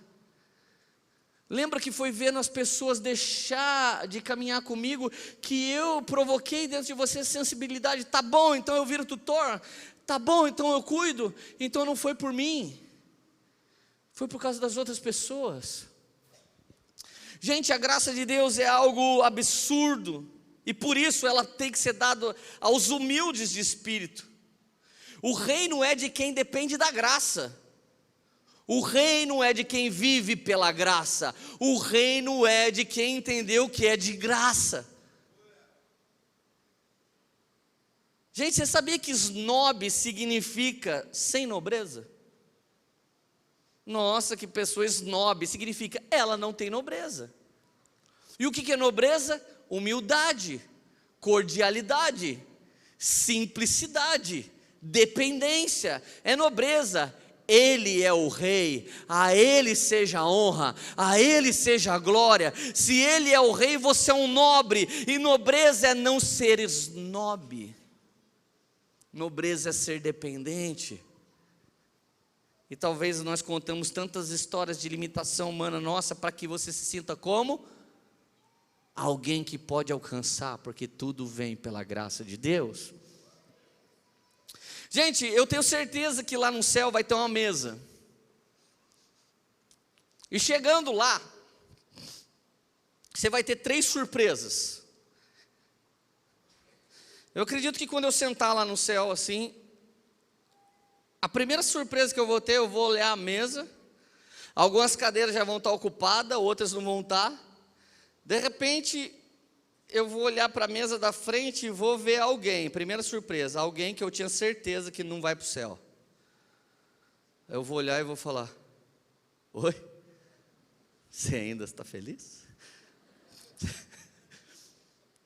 Lembra que foi vendo as pessoas deixar de caminhar comigo que eu provoquei dentro de você sensibilidade. Tá bom, então eu viro tutor. Tá bom, então eu cuido. Então não foi por mim, foi por causa das outras pessoas. Gente, a graça de Deus é algo absurdo, e por isso ela tem que ser dada aos humildes de espírito. O reino é de quem depende da graça. O reino é de quem vive pela graça. O reino é de quem entendeu que é de graça. Gente, você sabia que snob significa sem nobreza? Nossa, que pessoa snob, significa ela não tem nobreza. E o que é nobreza? Humildade, cordialidade, simplicidade, dependência, é nobreza. Ele é o rei, a Ele seja a honra, a Ele seja a glória. Se Ele é o rei, você é um nobre, e nobreza é não ser snob, nobreza é ser dependente. E talvez nós contamos tantas histórias de limitação humana nossa para que você se sinta como alguém que pode alcançar, porque tudo vem pela graça de Deus. Gente, eu tenho certeza que lá no céu vai ter uma mesa. E chegando lá, você vai ter 3 surpresas. Eu acredito que quando eu sentar lá no céu assim, a primeira surpresa que eu vou ter, eu vou olhar a mesa. Algumas cadeiras já vão estar ocupadas, outras não vão estar. De repente, eu vou olhar para a mesa da frente e vou ver alguém. Primeira surpresa, alguém que eu tinha certeza que não vai para o céu. Eu vou olhar e vou falar: oi, você ainda está feliz?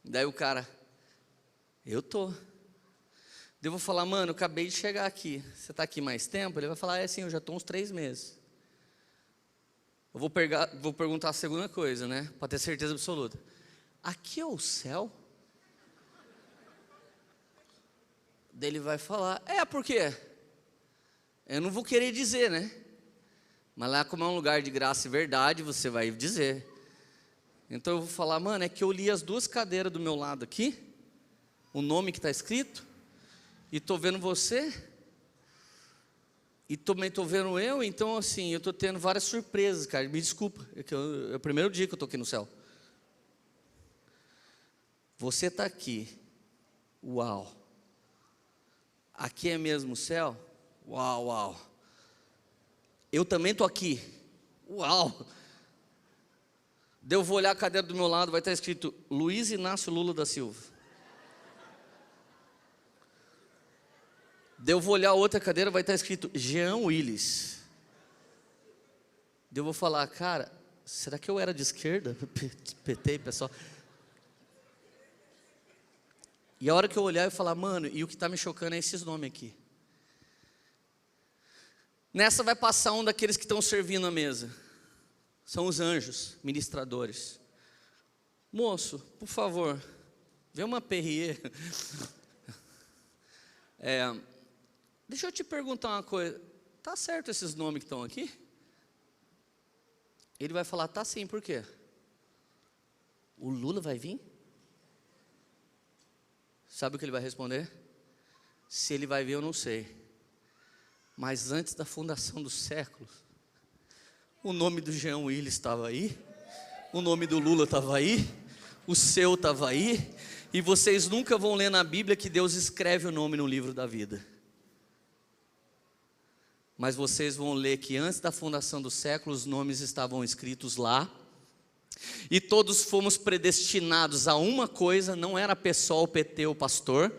Daí o cara: eu tô. Eu vou falar: mano, eu acabei de chegar aqui, você está aqui mais tempo? Ele vai falar: é sim, eu já estou uns 3 meses. Eu vou perguntar a segunda coisa, né? Para ter certeza absoluta: aqui é o céu? Daí ele vai falar: é, por quê? Eu não vou querer dizer, né? Mas lá, como é um lugar de graça e verdade, você vai dizer. Então eu vou falar: mano, é que eu li as 2 cadeiras do meu lado aqui, o nome que está escrito, e estou vendo você, e também estou vendo eu, então assim, eu estou tendo várias surpresas, cara, me desculpa, é o primeiro dia que eu estou aqui no céu. Você está aqui, uau. Aqui é mesmo o céu? Uau, uau. Eu também estou aqui, uau. Daí eu vou olhar a cadeira do meu lado, vai estar escrito Luiz Inácio Lula da Silva. Daí eu vou olhar a outra cadeira, vai estar escrito Jean Willis. Daí eu vou falar: cara, será que eu era de esquerda? PT, pessoal. E a hora que eu olhar eu falar: mano, e o que está me chocando é esses nomes aqui. Nessa vai passar um daqueles que estão servindo a mesa. São os anjos, ministradores. Moço, por favor, vê uma Perrier. Deixa eu te perguntar uma coisa. Tá certo esses nomes que estão aqui? Ele vai falar: tá sim, por quê? O Lula vai vir? Sabe o que ele vai responder? Se ele vai ver, eu não sei. Mas antes da fundação dos séculos, o nome do Jean Willis estava aí, o nome do Lula estava aí, o seu estava aí, e vocês nunca vão ler na Bíblia que Deus escreve o nome no livro da vida. Mas vocês vão ler que antes da fundação dos séculos, os nomes estavam escritos lá, e todos fomos predestinados a uma coisa, não era PSOL, PT ou pastor,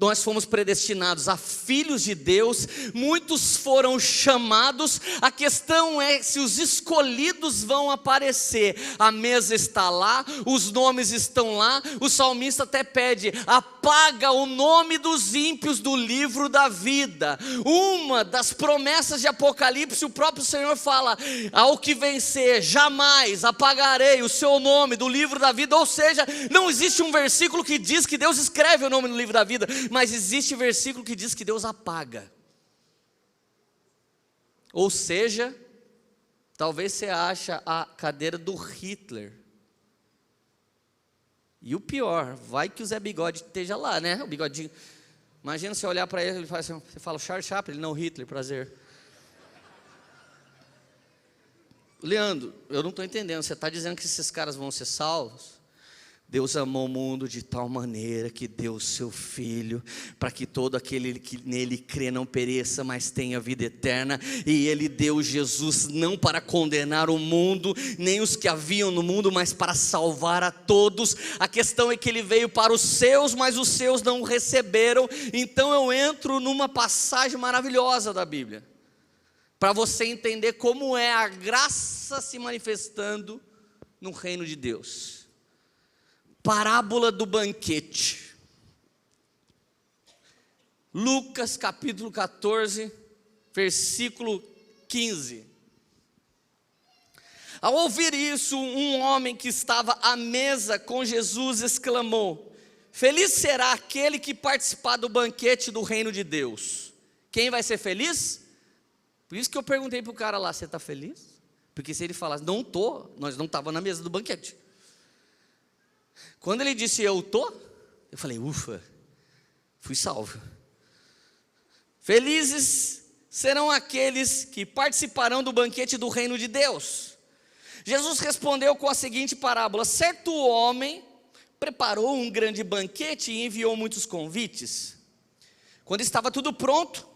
nós fomos predestinados a filhos de Deus, muitos foram chamados, a questão é se os escolhidos vão aparecer, a mesa está lá, os nomes estão lá, o salmista até pede, apaga o nome dos ímpios do livro da vida. Uma das promessas de Apocalipse, o próprio Senhor fala, ao que vencer, jamais apagarei o seu nome do livro da vida. Ou seja, não existe um versículo que diz que Deus escreve o nome no livro da vida, mas existe versículo que diz que Deus apaga. Ou seja, talvez você ache a cadeira do Hitler, e o pior, vai que o Zé Bigode esteja lá, né? O bigodinho, imagina você olhar para ele, ele fala assim, você fala Charles Chaplin, não Hitler, prazer. Leandro, eu não estou entendendo, você está dizendo que esses caras vão ser salvos? Deus amou o mundo de tal maneira que deu o seu Filho, para que todo aquele que nele crê não pereça, mas tenha vida eterna. E Ele deu Jesus não para condenar o mundo, nem os que haviam no mundo, mas para salvar a todos. A questão é que Ele veio para os seus, mas os seus não o receberam. Então eu entro numa passagem maravilhosa da Bíblia, para você entender como é a graça se manifestando no reino de Deus. Parábola do banquete. Lucas capítulo 14, versículo 15. Ao ouvir isso, um homem que estava à mesa com Jesus exclamou: feliz será aquele que participar do banquete do reino de Deus. Quem vai ser feliz? Por isso que eu perguntei para o cara lá, você está feliz? Porque se ele falasse, não estou, nós não estávamos na mesa do banquete. Quando ele disse, eu estou, eu falei, ufa, fui salvo. Felizes serão aqueles que participarão do banquete do reino de Deus. Jesus respondeu com a seguinte parábola: certo homem preparou um grande banquete e enviou muitos convites. Quando estava tudo pronto,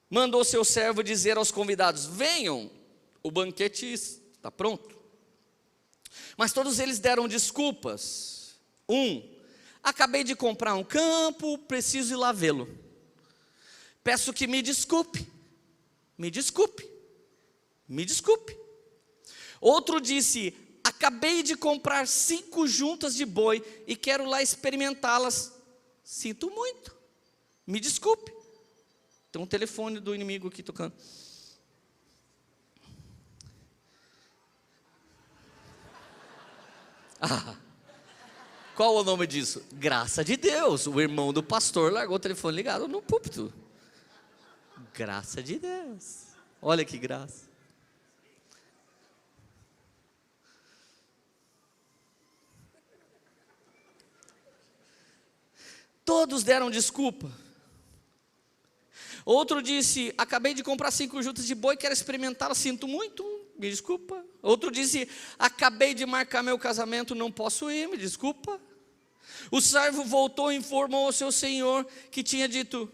mandou seu servo dizer aos convidados: venham, o banquete está pronto. Mas todos eles deram desculpas. Acabei de comprar um campo, preciso ir lá vê-lo. Peço que me desculpe. Me desculpe. Me desculpe. Outro disse: acabei de comprar 5 juntas de boi e quero lá experimentá-las. Sinto muito. Me desculpe. Tem um telefone do inimigo aqui tocando. Qual o nome disso? Graça de Deus. O irmão do pastor largou o telefone ligado no púlpito. Graça de Deus. Olha que graça. Todos deram desculpa. Outro disse: acabei de comprar 5 juntas de boi, quero experimentá-la, sinto muito, me desculpa. Outro disse: acabei de marcar meu casamento, não posso ir, me desculpa. O servo voltou e informou ao seu senhor que tinha dito.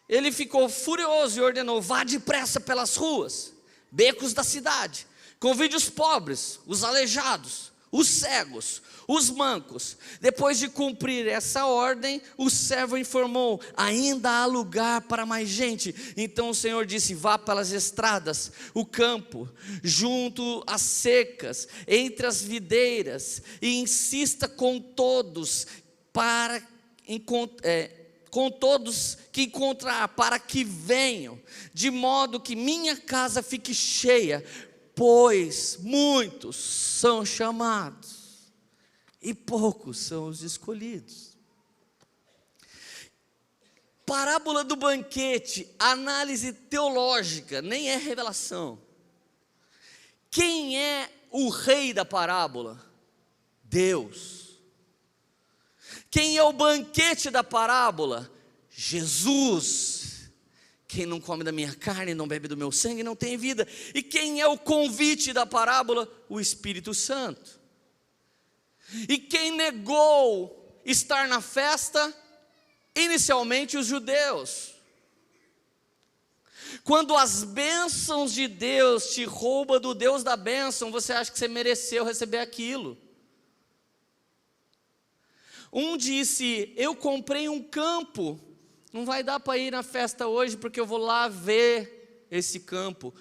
Ele ficou furioso e ordenou: vá depressa pelas ruas, becos da cidade, convide os pobres, os aleijados, os cegos, os mancos. Depois de cumprir essa ordem, o servo informou: ainda há lugar para mais gente. Então o Senhor disse: vá pelas estradas, o campo, junto às cercas, entre as videiras, e insista com todos com todos que encontrar, para que venham, de modo que minha casa fique cheia, pois muitos são chamados e poucos são os escolhidos. Parábola do banquete, análise teológica, nem é revelação. Quem é o rei da parábola? Deus. Quem é o banquete da parábola? Jesus. Quem não come da minha carne, não bebe do meu sangue, não tem vida. E quem é o convite da parábola? O Espírito Santo. E quem negou estar na festa? Inicialmente os judeus. Quando as bênçãos de Deus te roubam do Deus da bênção, você acha que você mereceu receber aquilo. Um disse: eu comprei um campo, não vai dar para ir na festa hoje porque eu vou lá ver esse campo.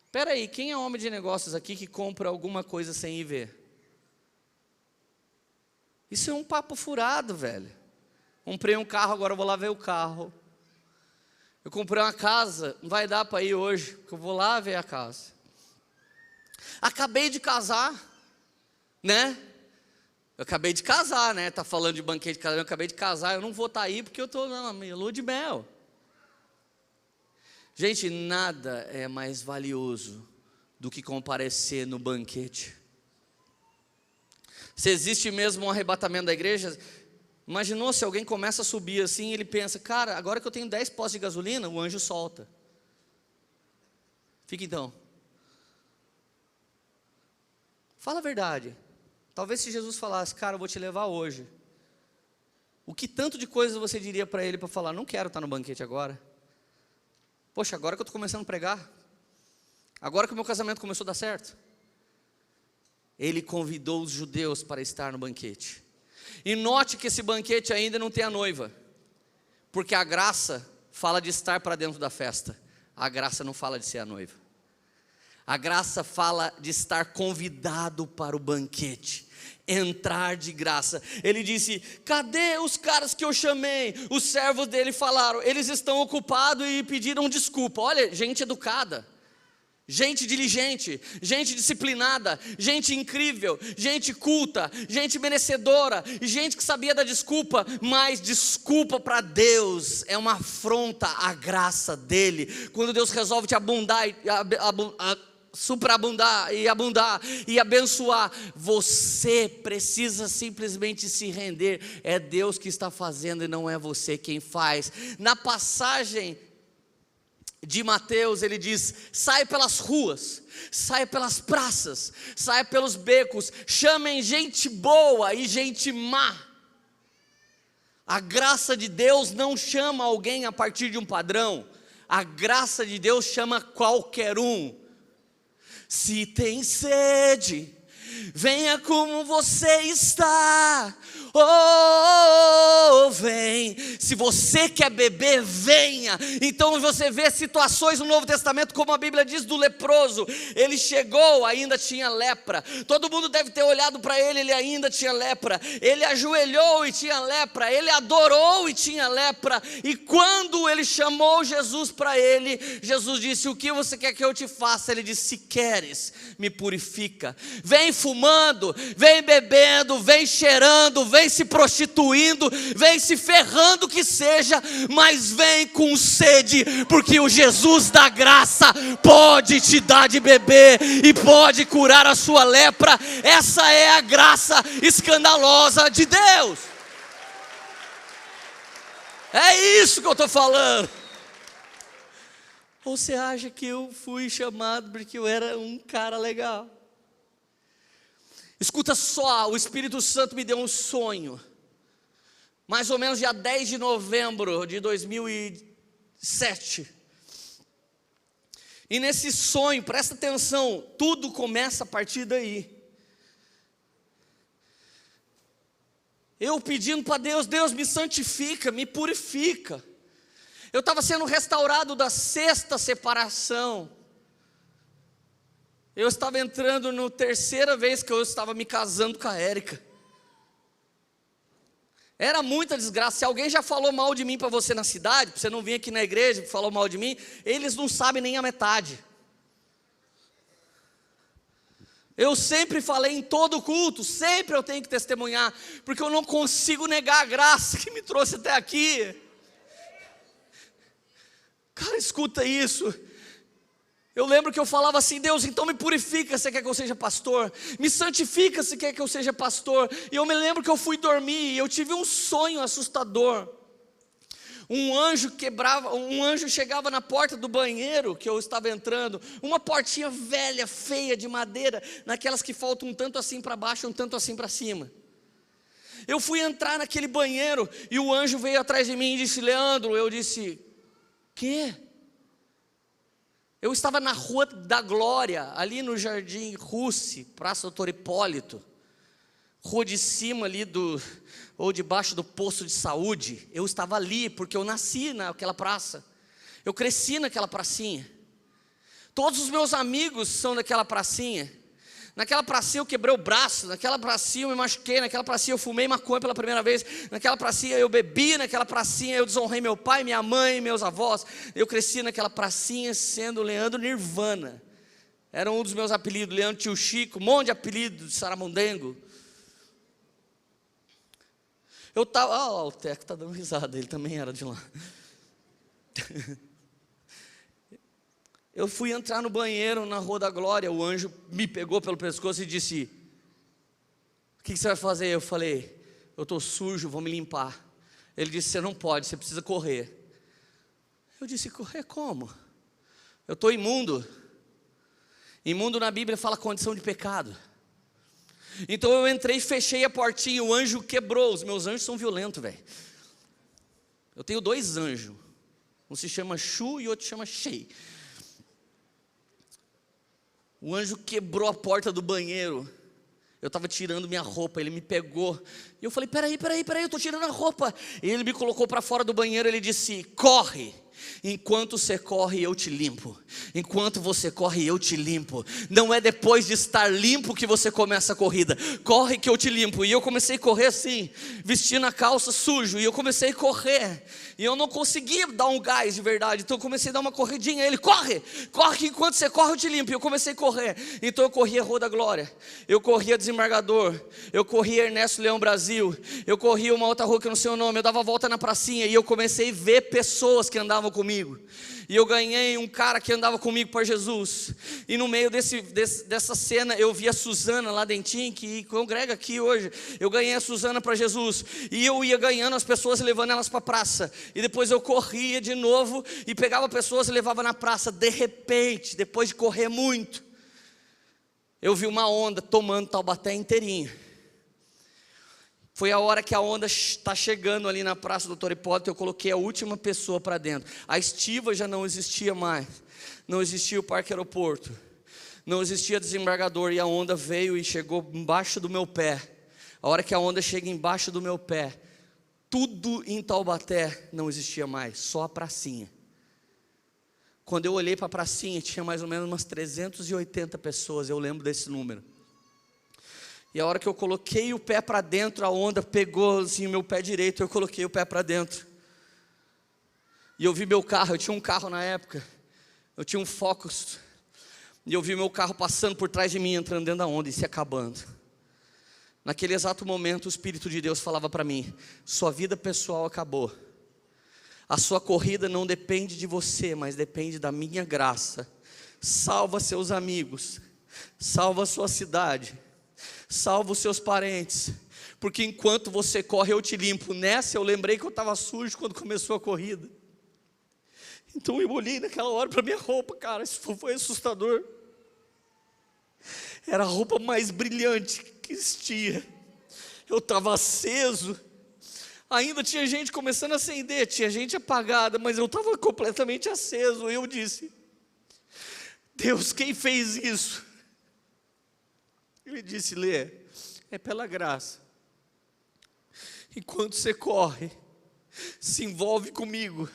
Espera aí, quem é homem de negócios aqui que compra alguma coisa sem ir ver? Isso é um papo furado, velho. Comprei um carro, agora eu vou lá ver o carro. Eu comprei uma casa, não vai dar para ir hoje, porque eu vou lá ver a casa. Acabei de casar, né? Eu acabei de casar, né? Tá falando de banquete de casamento, eu acabei de casar, eu não vou estar aí porque eu estou na minha lua de mel. Gente, nada é mais valioso do que comparecer no banquete. Se existe mesmo um arrebatamento da igreja, imaginou se alguém começa a subir assim e ele pensa: cara, agora que eu tenho 10 postos de gasolina, o anjo solta. Fica então. Fala a verdade. Talvez se Jesus falasse: cara, eu vou te levar hoje. O que tanto de coisas você diria para ele para falar: não quero estar no banquete agora. Poxa, agora que eu estou começando a pregar. Agora que o meu casamento começou a dar certo. Ele convidou os judeus para estar no banquete. E note que esse banquete ainda não tem a noiva. Porque a graça fala de estar para dentro da festa. A graça não fala de ser a noiva. A graça fala de estar convidado para o banquete. Entrar de graça. Ele disse: cadê os caras que eu chamei? Os servos dele falaram: eles estão ocupados e pediram desculpa. Olha, gente educada, gente diligente, gente disciplinada, gente incrível, gente culta, gente merecedora, gente que sabia da desculpa. Mas desculpa para Deus é uma afronta à graça dele. Quando Deus resolve te abundar superabundar e abundar e abençoar, você precisa simplesmente se render. É Deus que está fazendo e não é você quem faz. Na passagem de Mateus, ele diz: sai pelas ruas, sai pelas praças, sai pelos becos, chamem gente boa e gente má. A graça de Deus não chama alguém a partir de um padrão. A graça de Deus chama qualquer um. Se tem sede, venha como você está. Oh, vem. Se você quer beber, venha. Então você vê situações no Novo Testamento, como a Bíblia diz do leproso. Ele chegou, ainda tinha lepra. Todo mundo deve ter olhado para ele, ele ainda tinha lepra. Ele ajoelhou e tinha lepra. Ele adorou e tinha lepra. E quando ele chamou Jesus para ele, Jesus disse: o que você quer que eu te faça? Ele disse: se queres, me purifica. Vem fumando, vem bebendo, vem cheirando, vem se prostituindo, vem se ferrando que seja, mas vem com sede, porque o Jesus da graça pode te dar de beber e pode curar a sua lepra. Essa é a graça escandalosa de Deus. É isso que eu estou falando. Ou você acha que eu fui chamado porque eu era um cara legal? Escuta só, o Espírito Santo me deu um sonho, mais ou menos dia 10 de novembro de 2007, e nesse sonho, presta atenção, tudo começa a partir daí. Eu pedindo para Deus: Deus, me santifica, me purifica. Eu estava sendo restaurado da 6ª separação. Eu estava entrando na 3ª vez que eu estava me casando com a Érica. Era muita desgraça. Se alguém já falou mal de mim para você na cidade, para você não vir aqui na igreja e falou mal de mim, eles não sabem nem a metade. Eu sempre falei em todo culto, sempre eu tenho que testemunhar, porque eu não consigo negar a graça que me trouxe até aqui. Cara, escuta isso. Eu lembro que eu falava assim: Deus, então me purifica se quer que eu seja pastor, me santifica se quer que eu seja pastor. E eu me lembro que eu fui dormir e eu tive um sonho assustador. Um anjo chegava na porta do banheiro que eu estava entrando, uma portinha velha, feia, de madeira, naquelas que faltam um tanto assim para baixo, um tanto assim para cima. Eu fui entrar naquele banheiro e o anjo veio atrás de mim e disse: Leandro. Eu disse: quê? Eu estava na Rua da Glória, ali no Jardim Russi, Praça Doutor Hipólito, rua de cima ali ou debaixo do posto de saúde. Eu estava ali porque eu nasci naquela praça, eu cresci naquela pracinha. Todos os meus amigos são daquela pracinha. Naquela pracinha eu quebrei o braço, naquela pracinha eu me machuquei, naquela pracinha eu fumei maconha pela primeira vez, naquela pracinha eu bebi, naquela pracinha eu desonrei meu pai, minha mãe, meus avós. Eu cresci naquela pracinha sendo Leandro Nirvana. Era um dos meus apelidos, Leandro Tio Chico, um monte de apelido de Saramondengo. Eu estava, o Teco está dando risada, ele também era de lá. Eu fui entrar no banheiro na Rua da Glória, o anjo me pegou pelo pescoço e disse: o que você vai fazer? Eu falei: eu estou sujo, vou me limpar. Ele disse: você não pode, você precisa correr. Eu disse: correr como? Eu estou imundo. Imundo na Bíblia fala condição de pecado. Então eu entrei e fechei a portinha, o anjo quebrou. Os meus anjos são violentos, velho. Eu tenho 2 anjos, um se chama Chu e outro se chama Shei. O anjo quebrou a porta do banheiro. Eu estava tirando minha roupa, ele me pegou. E eu falei: peraí, eu estou tirando a roupa. E ele me colocou para fora do banheiro, ele disse: corre. Enquanto você corre, eu te limpo. Enquanto você corre, eu te limpo. Não é depois de estar limpo que você começa a corrida. Corre que eu te limpo. E eu comecei a correr assim, vestindo a calça sujo. E eu comecei a correr. E eu não conseguia dar um gás de verdade. Então eu comecei a dar uma corridinha. Ele: corre que enquanto você corre eu te limpo. E eu comecei a correr. Então eu corria a Rua da Glória, eu corria Desembargador, eu corria Ernesto Leão Brasil, eu corria uma outra rua que eu não sei o nome. Eu dava a volta na pracinha e eu comecei a ver pessoas que andavam comigo. E eu ganhei um cara que andava comigo para Jesus. E no meio dessa cena eu vi a Suzana lá dentinho, que congrega aqui hoje. Eu ganhei a Suzana para Jesus. E eu ia ganhando as pessoas e levando elas para a praça. E depois eu corria de novo e pegava pessoas e levava na praça. De repente, depois de correr muito, eu vi uma onda tomando Taubaté inteirinho. Foi a hora que a onda está chegando ali na Praça Doutor Hipólito. Eu coloquei a última pessoa para dentro. A estiva já não existia mais. Não existia o Parque Aeroporto. Não existia Desembargador. E a onda veio e chegou embaixo do meu pé. A hora que a onda chega embaixo do meu pé, tudo em Taubaté não existia mais. Só a pracinha. Quando eu olhei para a pracinha, tinha mais ou menos umas 380 pessoas. Eu lembro desse número. E a hora que eu coloquei o pé para dentro, a onda pegou assim o meu pé direito, eu coloquei o pé para dentro. E eu vi meu carro, eu tinha um carro na época, eu tinha um Focus. E eu vi meu carro passando por trás de mim, entrando dentro da onda e se acabando. Naquele exato momento, o Espírito de Deus falava para mim: sua vida pessoal acabou. A sua corrida não depende de você, mas depende da minha graça. Salva seus amigos, salva a sua cidade, salva os seus parentes, porque enquanto você corre eu te limpo. Nessa eu lembrei que eu estava sujo quando começou a corrida. Então eu olhei naquela hora para minha roupa, cara, isso foi assustador. Era a roupa mais brilhante que existia. Eu estava aceso. Ainda tinha gente começando a acender, tinha gente apagada, mas eu estava completamente aceso. Eu disse: Deus, quem fez isso? Ele disse: Lê, é pela graça. Enquanto você corre, se envolve comigo,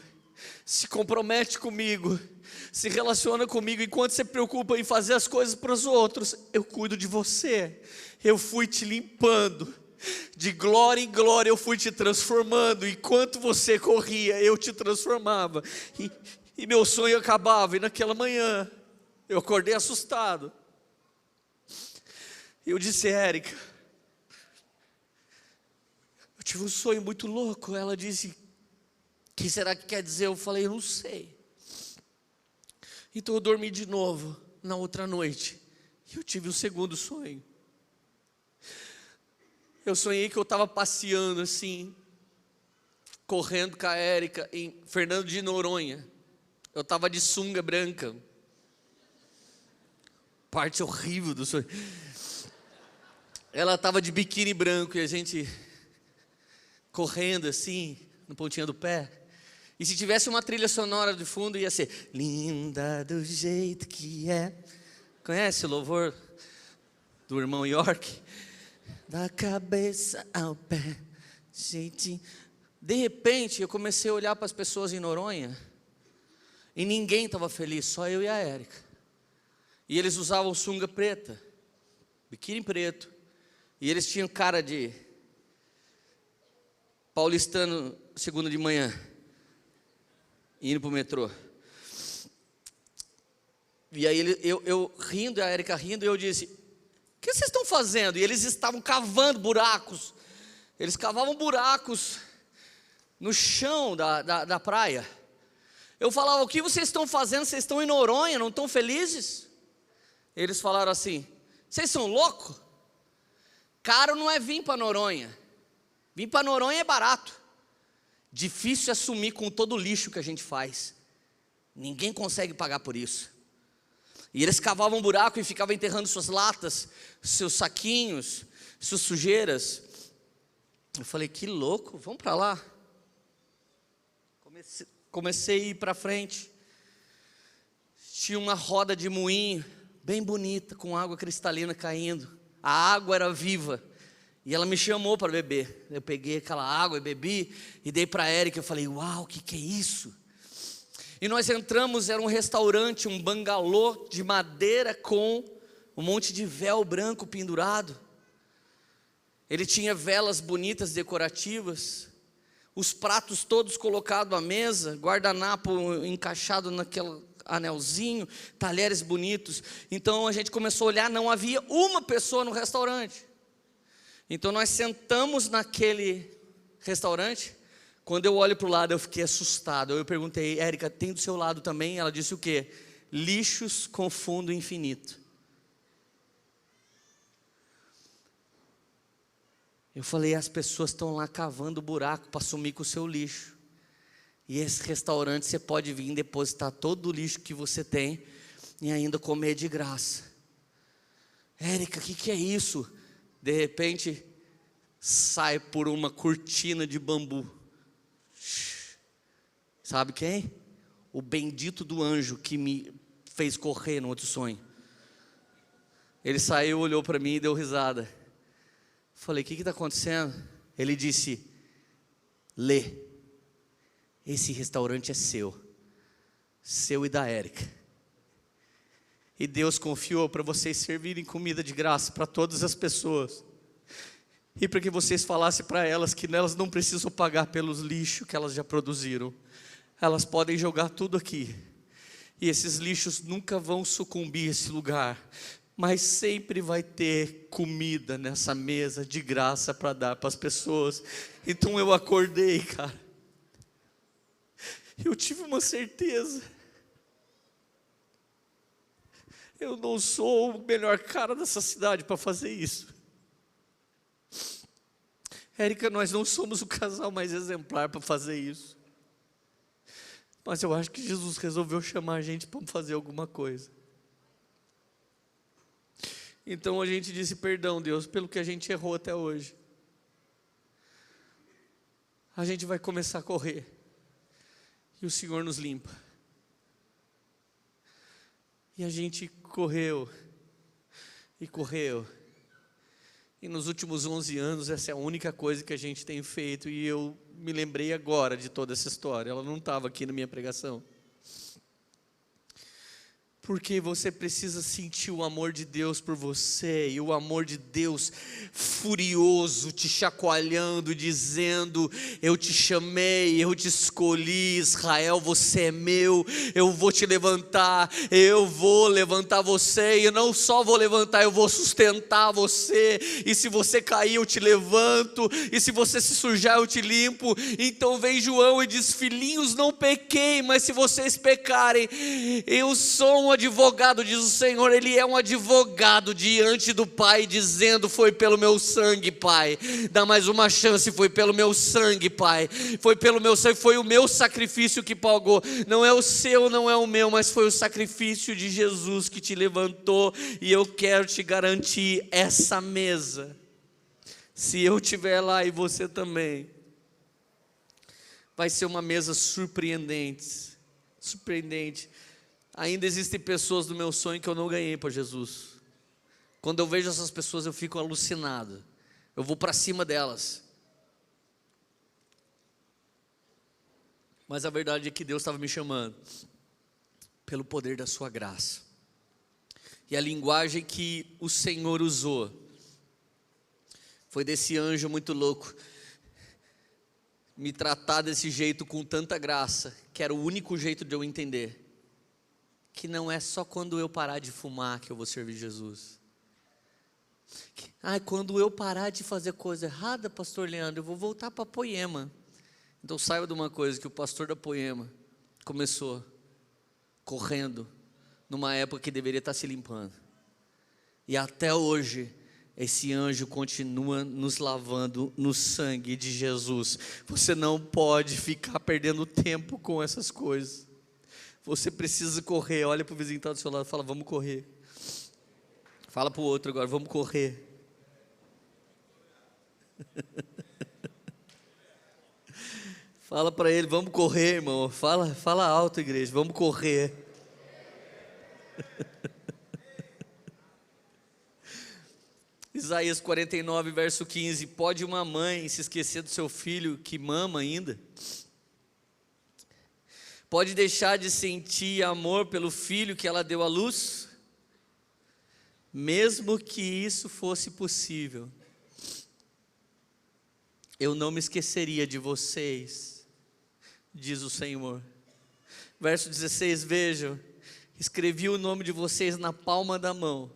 se compromete comigo, se relaciona comigo, enquanto você preocupa em fazer as coisas para os outros, eu cuido de você. Eu fui te limpando, de glória em glória eu fui te transformando. Enquanto você corria, eu te transformava. E meu sonho acabava. E naquela manhã, eu acordei assustado. Eu disse: Érica, eu tive um sonho muito louco. Ela disse: o que será que quer dizer? Eu falei: eu não sei. Então eu dormi de novo na outra noite. E eu tive um segundo sonho. Eu sonhei que eu estava passeando assim, correndo com a Érica em Fernando de Noronha. Eu estava de sunga branca. Parte horrível do sonho. Ela estava de biquíni branco e a gente correndo assim, no pontinha do pé. E se tivesse uma trilha sonora de fundo, ia ser linda do jeito que é. Conhece o louvor do irmão York? Da cabeça ao pé, jeitinho. De repente, eu comecei a olhar para as pessoas em Noronha e ninguém estava feliz, só eu e a Érica. E eles usavam sunga preta, biquíni preto. E eles tinham cara de paulistano segunda de manhã, indo para o metrô. E aí eu rindo, a Érica rindo, e eu disse: o que vocês estão fazendo? E eles estavam cavando buracos. Eles cavavam buracos no chão da praia. Eu falava: o que vocês estão fazendo? Vocês estão em Noronha, não estão felizes? Eles falaram assim: vocês são loucos? Caro não é vir para Noronha. Vir para Noronha é barato. Difícil é assumir com todo o lixo que a gente faz. Ninguém consegue pagar por isso. E eles cavavam um buraco e ficavam enterrando suas latas, seus saquinhos, suas sujeiras. Eu falei: que louco, vamos para lá. Comecei a ir para frente. Tinha uma roda de moinho, bem bonita, com água cristalina caindo. A água era viva. E ela me chamou para beber. Eu peguei aquela água e bebi. E dei para a Érica. Eu falei: uau, o que é isso? E nós entramos, era um restaurante, um bangalô de madeira com um monte de véu branco pendurado. Ele tinha velas bonitas, decorativas. Os pratos todos colocados à mesa. Guardanapo encaixado naquele anelzinho, talheres bonitos. Então a gente começou a olhar, não havia uma pessoa no restaurante. Então nós sentamos naquele restaurante. Quando eu olho para o lado, eu fiquei assustado. Eu perguntei: Érica, tem do seu lado também? Ela disse o quê? Lixos com fundo infinito. Eu falei: as pessoas estão lá cavando buraco para sumir com o seu lixo. E esse restaurante você pode vir depositar todo o lixo que você tem e ainda comer de graça. Érica, o que é isso? De repente, sai por uma cortina de bambu. Sabe quem? O bendito do anjo que me fez correr no outro sonho. Ele saiu, olhou para mim e deu risada. Falei: o que está acontecendo? Ele disse: lê. Esse restaurante é seu e da Érica. E Deus confiou para vocês servirem comida de graça para todas as pessoas. E para que vocês falassem para elas que elas não precisam pagar pelos lixos que elas já produziram. Elas podem jogar tudo aqui. E esses lixos nunca vão sucumbir a esse lugar. Mas sempre vai ter comida nessa mesa de graça para dar para as pessoas. Então eu acordei, cara. Eu tive uma certeza. Eu não sou o melhor cara dessa cidade para fazer isso. Érica, nós não somos o casal mais exemplar para fazer isso. Mas eu acho que Jesus resolveu chamar a gente para fazer alguma coisa. Então a gente disse: perdão, Deus, pelo que a gente errou até hoje. A gente vai começar a correr. E o Senhor nos limpa. E a gente correu. E correu. E nos últimos 11 anos, essa é a única coisa que a gente tem feito. E eu me lembrei agora de toda essa história. Ela não estava aqui na minha pregação. Porque você precisa sentir o amor de Deus por você, e o amor de Deus furioso, te chacoalhando, dizendo: eu te chamei, eu te escolhi, Israel, você é meu, eu vou te levantar, eu vou levantar você, e não só vou levantar, eu vou sustentar você, e se você cair eu te levanto, e se você se sujar eu te limpo. Então vem João e diz: filhinhos, não pequei, mas se vocês pecarem, eu sou um advogado, diz o Senhor. Ele é um advogado diante do Pai, dizendo: foi pelo meu sangue, Pai, dá mais uma chance, foi pelo meu sangue, Pai, foi pelo meu sangue, foi o meu sacrifício que pagou, não é o seu, não é o meu, mas foi o sacrifício de Jesus que te levantou, e eu quero te garantir, essa mesa, se eu estiver lá e você também, vai ser uma mesa surpreendente. Ainda existem pessoas do meu sonho que eu não ganhei para Jesus. Quando eu vejo essas pessoas eu fico alucinado, eu vou para cima delas. Mas a verdade é que Deus estava me chamando pelo poder da sua graça. E a linguagem que o Senhor usou foi desse anjo muito louco me tratar desse jeito, com tanta graça, que era o único jeito de eu entender que não é só quando eu parar de fumar que eu vou servir Jesus. Quando eu parar de fazer coisa errada, pastor Leandro, eu vou voltar para Poema. Então saiba de uma coisa, que o pastor da Poema começou correndo numa época que deveria estar se limpando, e até hoje esse anjo continua nos lavando no sangue de Jesus. Você não pode ficar perdendo tempo com essas coisas. Você precisa correr. Olha para o vizinho que está do seu lado e fala: vamos correr. Fala para o outro agora: vamos correr. Fala para ele: vamos correr, irmão. Fala alto, igreja: vamos correr. Isaías 49, verso 15: pode uma mãe se esquecer do seu filho que mama ainda? Pode deixar de sentir amor pelo filho que ela deu à luz? Mesmo que isso fosse possível, eu não me esqueceria de vocês, diz o Senhor. Verso 16, vejam: escrevi o nome de vocês na palma da mão.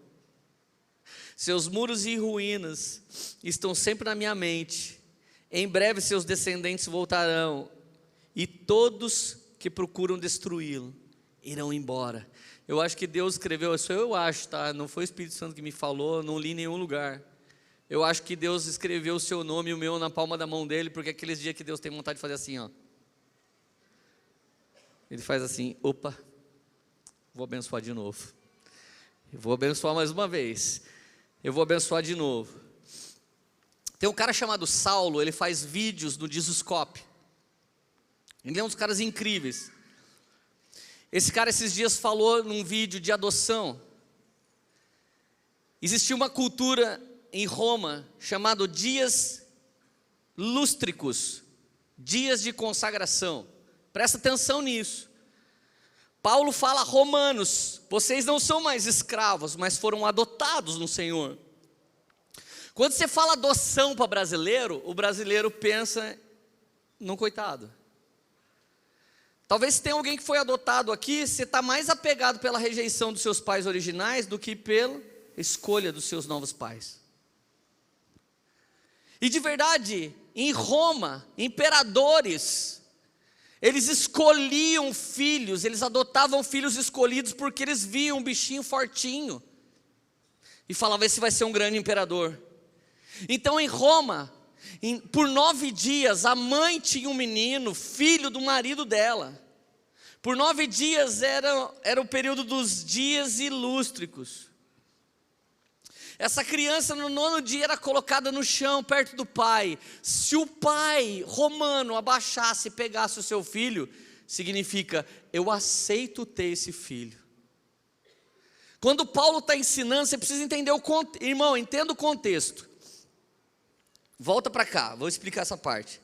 Seus muros e ruínas estão sempre na minha mente. Em breve seus descendentes voltarão, e todos que procuram destruí-lo irão embora. Eu acho que Deus escreveu isso, eu acho, tá? Não foi o Espírito Santo que me falou, não li em nenhum lugar. Eu acho que Deus escreveu o seu nome e o meu na palma da mão dele, porque aqueles dias que Deus tem vontade de fazer assim, ó. Ele faz assim: opa, vou abençoar de novo. Eu vou abençoar mais uma vez. Eu vou abençoar de novo. Tem um cara chamado Saulo, ele faz vídeos no Jesuscope. Ele é um dos caras incríveis. Esse cara esses dias falou num vídeo de adoção. Existia uma cultura em Roma chamada dias lústricos, dias de consagração. Presta atenção nisso. Paulo fala a Romanos: vocês não são mais escravos, mas foram adotados no Senhor. Quando você fala adoção para brasileiro, o brasileiro pensa num coitado. Talvez se tem alguém que foi adotado aqui, você está mais apegado pela rejeição dos seus pais originais do que pela escolha dos seus novos pais. E de verdade, em Roma, imperadores, eles escolhiam filhos, eles adotavam filhos escolhidos porque eles viam um bichinho fortinho e falavam: esse vai ser um grande imperador. Então em Roma, por 9 dias, a mãe tinha um menino, filho do marido dela. Por 9 dias era o período dos dias ilústricos. Essa criança no 9º dia era colocada no chão, perto do pai. Se o pai romano abaixasse e pegasse o seu filho, significa: eu aceito ter esse filho. Quando Paulo está ensinando, você precisa entender o contexto. Irmão, entenda o contexto. Volta para cá, vou explicar essa parte.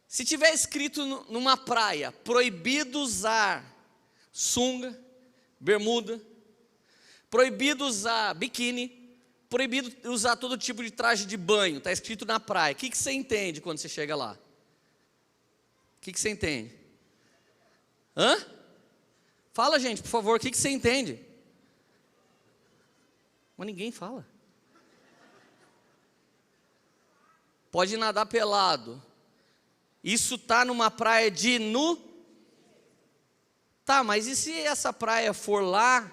Se tiver escrito numa praia: proibido usar sunga, bermuda, proibido usar biquíni, proibido usar todo tipo de traje de banho, está escrito na praia. O que você entende quando você chega lá? O que você entende? Hã? Fala, gente, por favor, o que você entende? Mas ninguém fala. Pode nadar pelado. Isso está numa praia de nu? Tá, mas e se essa praia for lá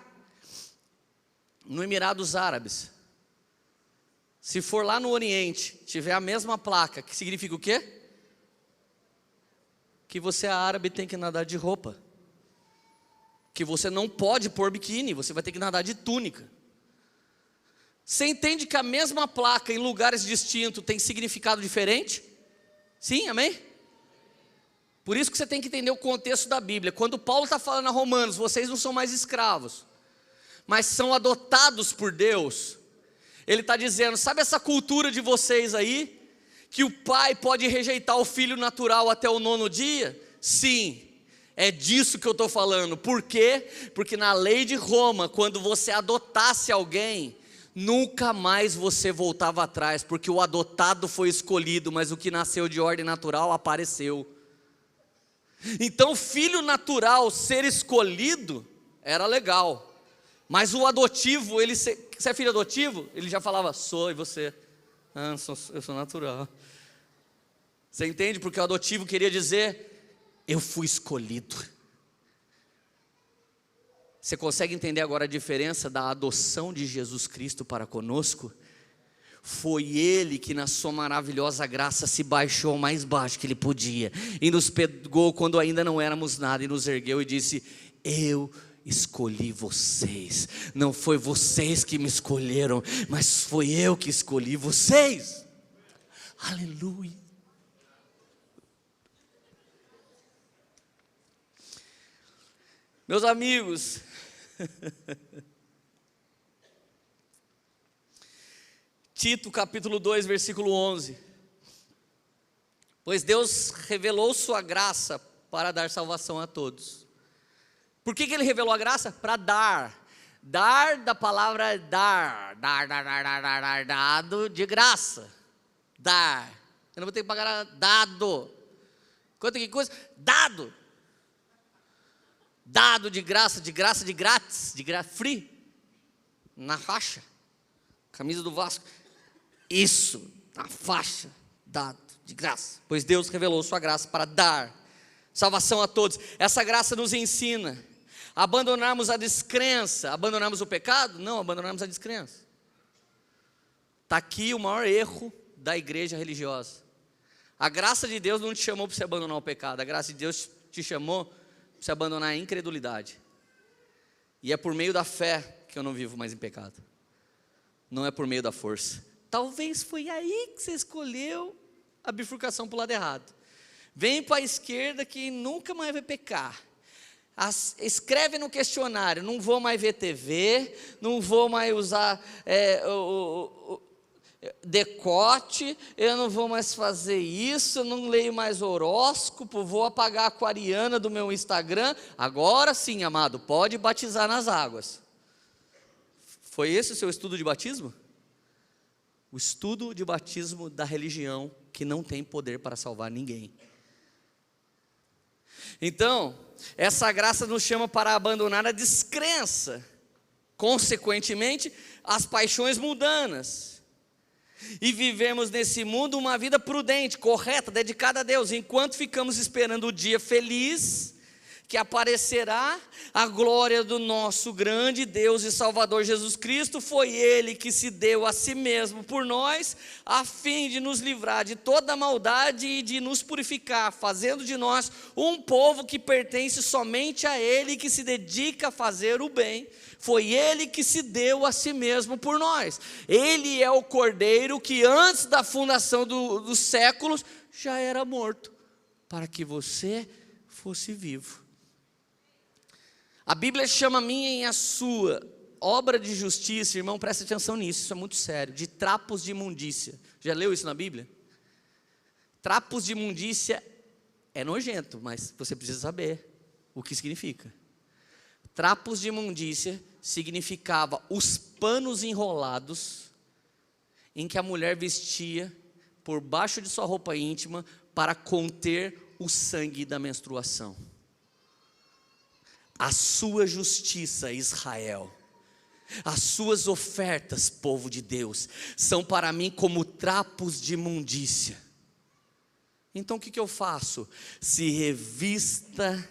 no Emirados Árabes? Se for lá no Oriente, tiver a mesma placa, que significa o quê? Que você é árabe e tem que nadar de roupa. Que você não pode pôr biquíni, você vai ter que nadar de túnica. Você entende que a mesma placa em lugares distintos tem significado diferente? Sim, amém? Por isso que você tem que entender o contexto da Bíblia. Quando Paulo está falando a Romanos, vocês não são mais escravos, mas são adotados por Deus. Ele está dizendo, sabe essa cultura de vocês aí? Que o pai pode rejeitar o filho natural até o 9º dia? Sim, é disso que eu estou falando. Por quê? Porque na lei de Roma, quando você adotasse alguém, nunca mais você voltava atrás, porque o adotado foi escolhido, mas o que nasceu de ordem natural apareceu. Então, filho natural ser escolhido era legal, mas o adotivo, você é filho adotivo? Ele já falava, sou, e você? Ah, eu sou natural. Você entende? Porque o adotivo queria dizer, eu fui escolhido. Você consegue entender agora a diferença da adoção de Jesus Cristo para conosco? Foi Ele que na sua maravilhosa graça se baixou o mais baixo que Ele podia, e nos pegou quando ainda não éramos nada, e nos ergueu e disse, eu escolhi vocês. Não foi vocês que me escolheram, mas foi eu que escolhi vocês. Aleluia. Meus amigos, Tito capítulo 2, versículo 11. Pois Deus revelou sua graça para dar salvação a todos. Por que Ele revelou a graça? Para dar. Dar da palavra dar, dado de graça. Dar. Eu não vou ter que pagar dado. Quanto que coisa? Dado. Dado de graça, de grátis, free, na faixa, camisa do Vasco, isso, na faixa, dado de graça, pois Deus revelou sua graça para dar salvação a todos. Essa graça nos ensina a abandonarmos a descrença. Abandonarmos o pecado? Não, abandonarmos a descrença. Está aqui o maior erro da igreja religiosa. A graça de Deus não te chamou para você abandonar o pecado, a graça de Deus te chamou para você abandonar a incredulidade. E é por meio da fé que eu não vivo mais em pecado. Não é por meio da força. Talvez foi aí que você escolheu a bifurcação para o lado errado. Vem para a esquerda que nunca mais vai pecar. Escreve no questionário, não vou mais ver TV, não vou mais usar decote, eu não vou mais fazer isso, eu não leio mais horóscopo, vou apagar a aquariana do meu Instagram. Agora sim, amado, pode batizar nas águas. Foi esse o seu estudo de batismo? O estudo de batismo da religião que não tem poder para salvar ninguém. Então, essa graça nos chama para abandonar a descrença, consequentemente, as paixões mundanas, e vivemos nesse mundo uma vida prudente, correta, dedicada a Deus, enquanto ficamos esperando o dia feliz, que aparecerá a glória do nosso grande Deus e Salvador Jesus Cristo. Foi Ele que se deu a si mesmo por nós, a fim de nos livrar de toda maldade e de nos purificar, fazendo de nós um povo que pertence somente a Ele, que se dedica a fazer o bem. Foi Ele que se deu a si mesmo por nós. Ele é o Cordeiro que antes da fundação dos séculos já era morto, para que você fosse vivo. A Bíblia chama a minha e a sua obra de justiça, irmão, presta atenção nisso, isso é muito sério, de trapos de imundícia. Já leu isso na Bíblia? Trapos de imundícia é nojento, mas você precisa saber o que significa. Trapos de imundícia significava os panos enrolados em que a mulher vestia por baixo de sua roupa íntima para conter o sangue da menstruação. A sua justiça, Israel, as suas ofertas, povo de Deus, são para mim como trapos de imundícia. Então o que eu faço? Se revista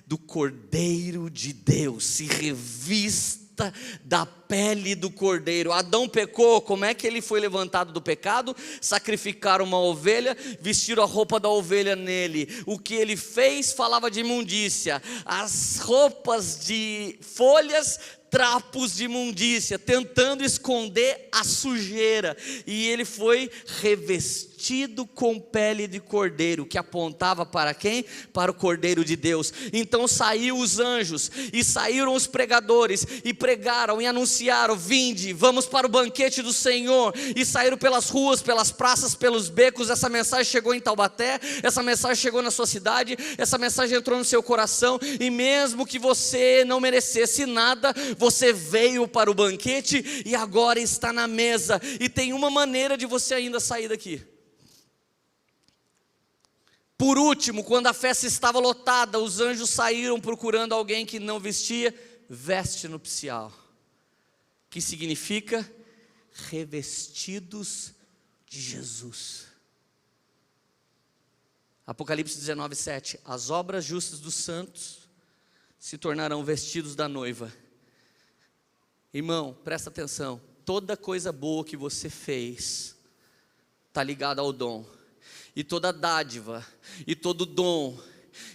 do Cordeiro de Deus, se revista da pele do Cordeiro. Adão pecou, como é que ele foi levantado do pecado? Sacrificaram uma ovelha, vestiram a roupa da ovelha nele. O que ele fez falava de imundícia. As roupas de folhas, trapos de imundícia, tentando esconder a sujeira, e ele foi revestido com pele de cordeiro, que apontava para quem? Para o Cordeiro de Deus. Então saiu os anjos, e saíram os pregadores, e pregaram, e anunciaram: vinde, vamos para o banquete do Senhor, e saíram pelas ruas, pelas praças, pelos becos. Essa mensagem chegou em Taubaté, essa mensagem chegou na sua cidade, essa mensagem entrou no seu coração, e mesmo que você não merecesse nada, você veio para o banquete e agora está na mesa. E tem uma maneira de você ainda sair daqui. Por último, quando a festa estava lotada, os anjos saíram procurando alguém que não vestia veste nupcial, que significa revestidos de Jesus. Apocalipse 19:7. As obras justas dos santos se tornarão vestidos da noiva. Irmão, presta atenção, toda coisa boa que você fez está ligada ao dom, e toda dádiva, e todo dom,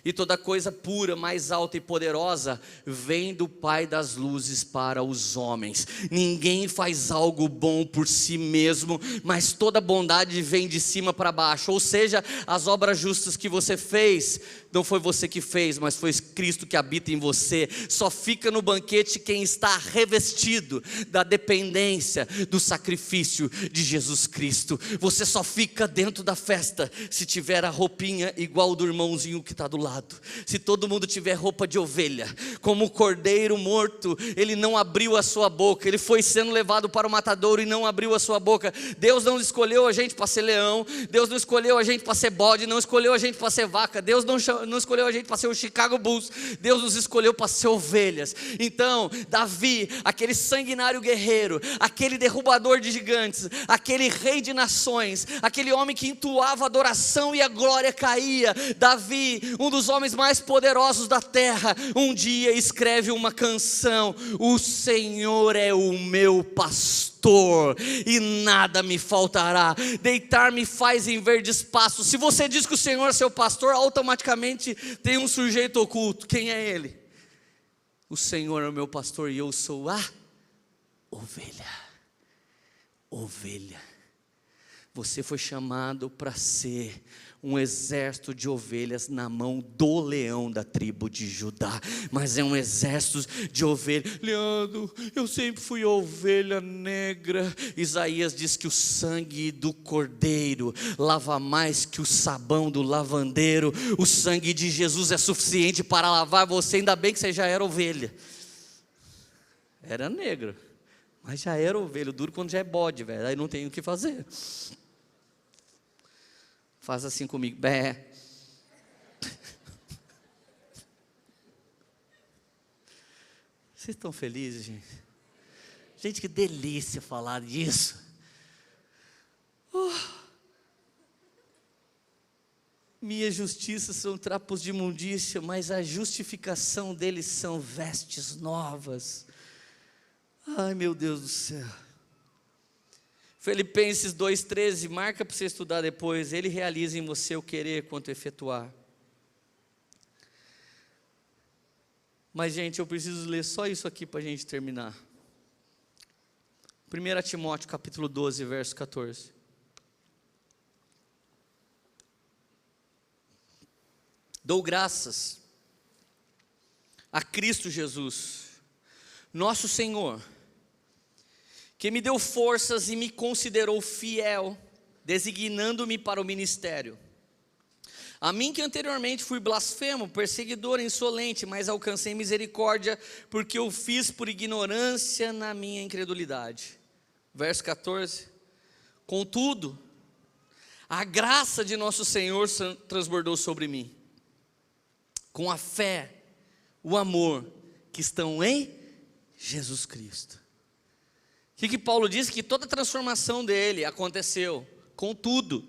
e toda coisa pura, mais alta e poderosa, vem do Pai das luzes para os homens. Ninguém faz algo bom por si mesmo, mas toda bondade vem de cima para baixo. Ou seja, as obras justas que você fez, não foi você que fez, mas foi Cristo que habita em você. Só fica no banquete quem está revestido da dependência do sacrifício de Jesus Cristo. Você só fica dentro da festa se tiver a roupinha igual do irmãozinho que está do lado. Se todo mundo tiver roupa de ovelha, como o cordeiro morto, ele não abriu a sua boca, ele foi sendo levado para o matadouro e não abriu a sua boca. Deus não escolheu a gente para ser leão, Deus não escolheu a gente para ser bode, não escolheu a gente para ser vaca, Deus não escolheu a gente para ser o Chicago Bulls, Deus nos escolheu para ser ovelhas. Então, Davi, aquele sanguinário guerreiro, aquele derrubador de gigantes, aquele rei de nações, aquele homem que entoava adoração e a glória caía, Davi, um dos homens mais poderosos da terra, um dia escreve uma canção: o Senhor é o meu pastor e nada me faltará, deitar-me faz em verdes pastos. Se você diz que o Senhor é seu pastor, automaticamente tem um sujeito oculto. Quem é ele? O Senhor é o meu pastor e eu sou a ovelha. Ovelha. Você foi chamado para ser um exército de ovelhas na mão do leão da tribo de Judá, mas é um exército de ovelhas. Leandro, eu sempre fui ovelha negra. Isaías diz que o sangue do cordeiro lava mais que o sabão do lavandeiro. O sangue de Jesus é suficiente para lavar você. Ainda bem que você já era ovelha. Era negro, mas já era ovelha. Duro quando já é bode, velho, aí não tem o que fazer. Faz assim comigo, bé. Vocês estão felizes, gente? Gente, que delícia falar disso. Minha justiça são trapos de imundícia, mas a justificação deles são vestes novas. Ai, meu Deus do céu. Filipenses 2,13, marca para você estudar depois. Ele realiza em você o querer quanto efetuar. Mas, gente, eu preciso ler só isso aqui para a gente terminar. 1 Timóteo capítulo 12, verso 14. Dou graças a Cristo Jesus, nosso Senhor, que me deu forças e me considerou fiel, designando-me para o ministério. A mim que anteriormente fui blasfemo, perseguidor, insolente, mas alcancei misericórdia, porque eu fiz por ignorância na minha incredulidade. Verso 14. Contudo, a graça de nosso Senhor transbordou sobre mim, com a fé, o amor que estão em Jesus Cristo. O que Paulo diz? Que toda a transformação dele aconteceu. Contudo,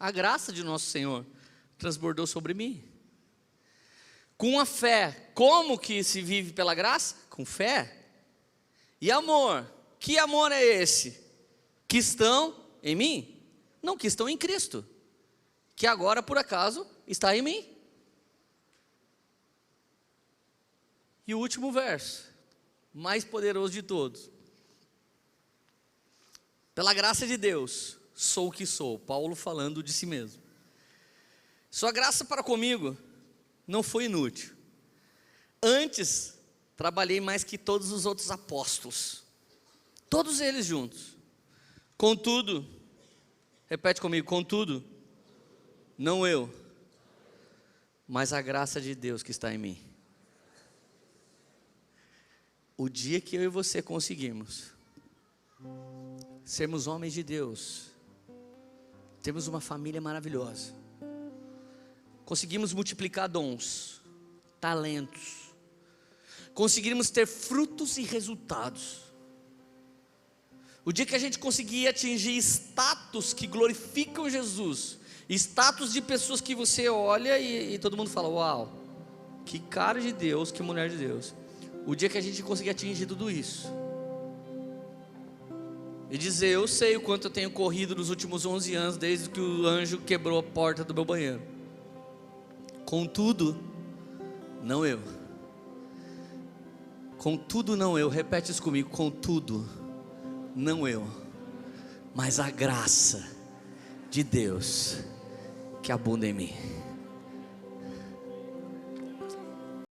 a graça de nosso Senhor transbordou sobre mim. Com a fé, como que se vive pela graça? Com fé. E amor, que amor é esse? Que estão em mim? Não, que estão em Cristo, que agora por acaso está em mim. E o último verso, mais poderoso de todos. Pela graça de Deus, sou o que sou. Paulo falando de si mesmo. Sua graça para comigo não foi inútil. Antes, trabalhei mais que todos os outros apóstolos. Todos eles juntos. Contudo, repete comigo, contudo, não eu, mas a graça de Deus que está em mim. O dia que eu e você conseguirmos sermos homens de Deus, temos uma família maravilhosa, conseguimos multiplicar dons, talentos, conseguirmos ter frutos e resultados. O dia que a gente conseguir atingir status que glorificam Jesus, status de pessoas que você olha e todo mundo fala, uau, que cara de Deus, que mulher de Deus. O dia que a gente conseguir atingir tudo isso e dizer, eu sei o quanto eu tenho corrido nos últimos 11 anos, desde que o anjo quebrou a porta do meu banheiro. Contudo, não eu. Contudo, não eu. Repete isso comigo. Contudo, não eu, mas a graça de Deus que abunda em mim.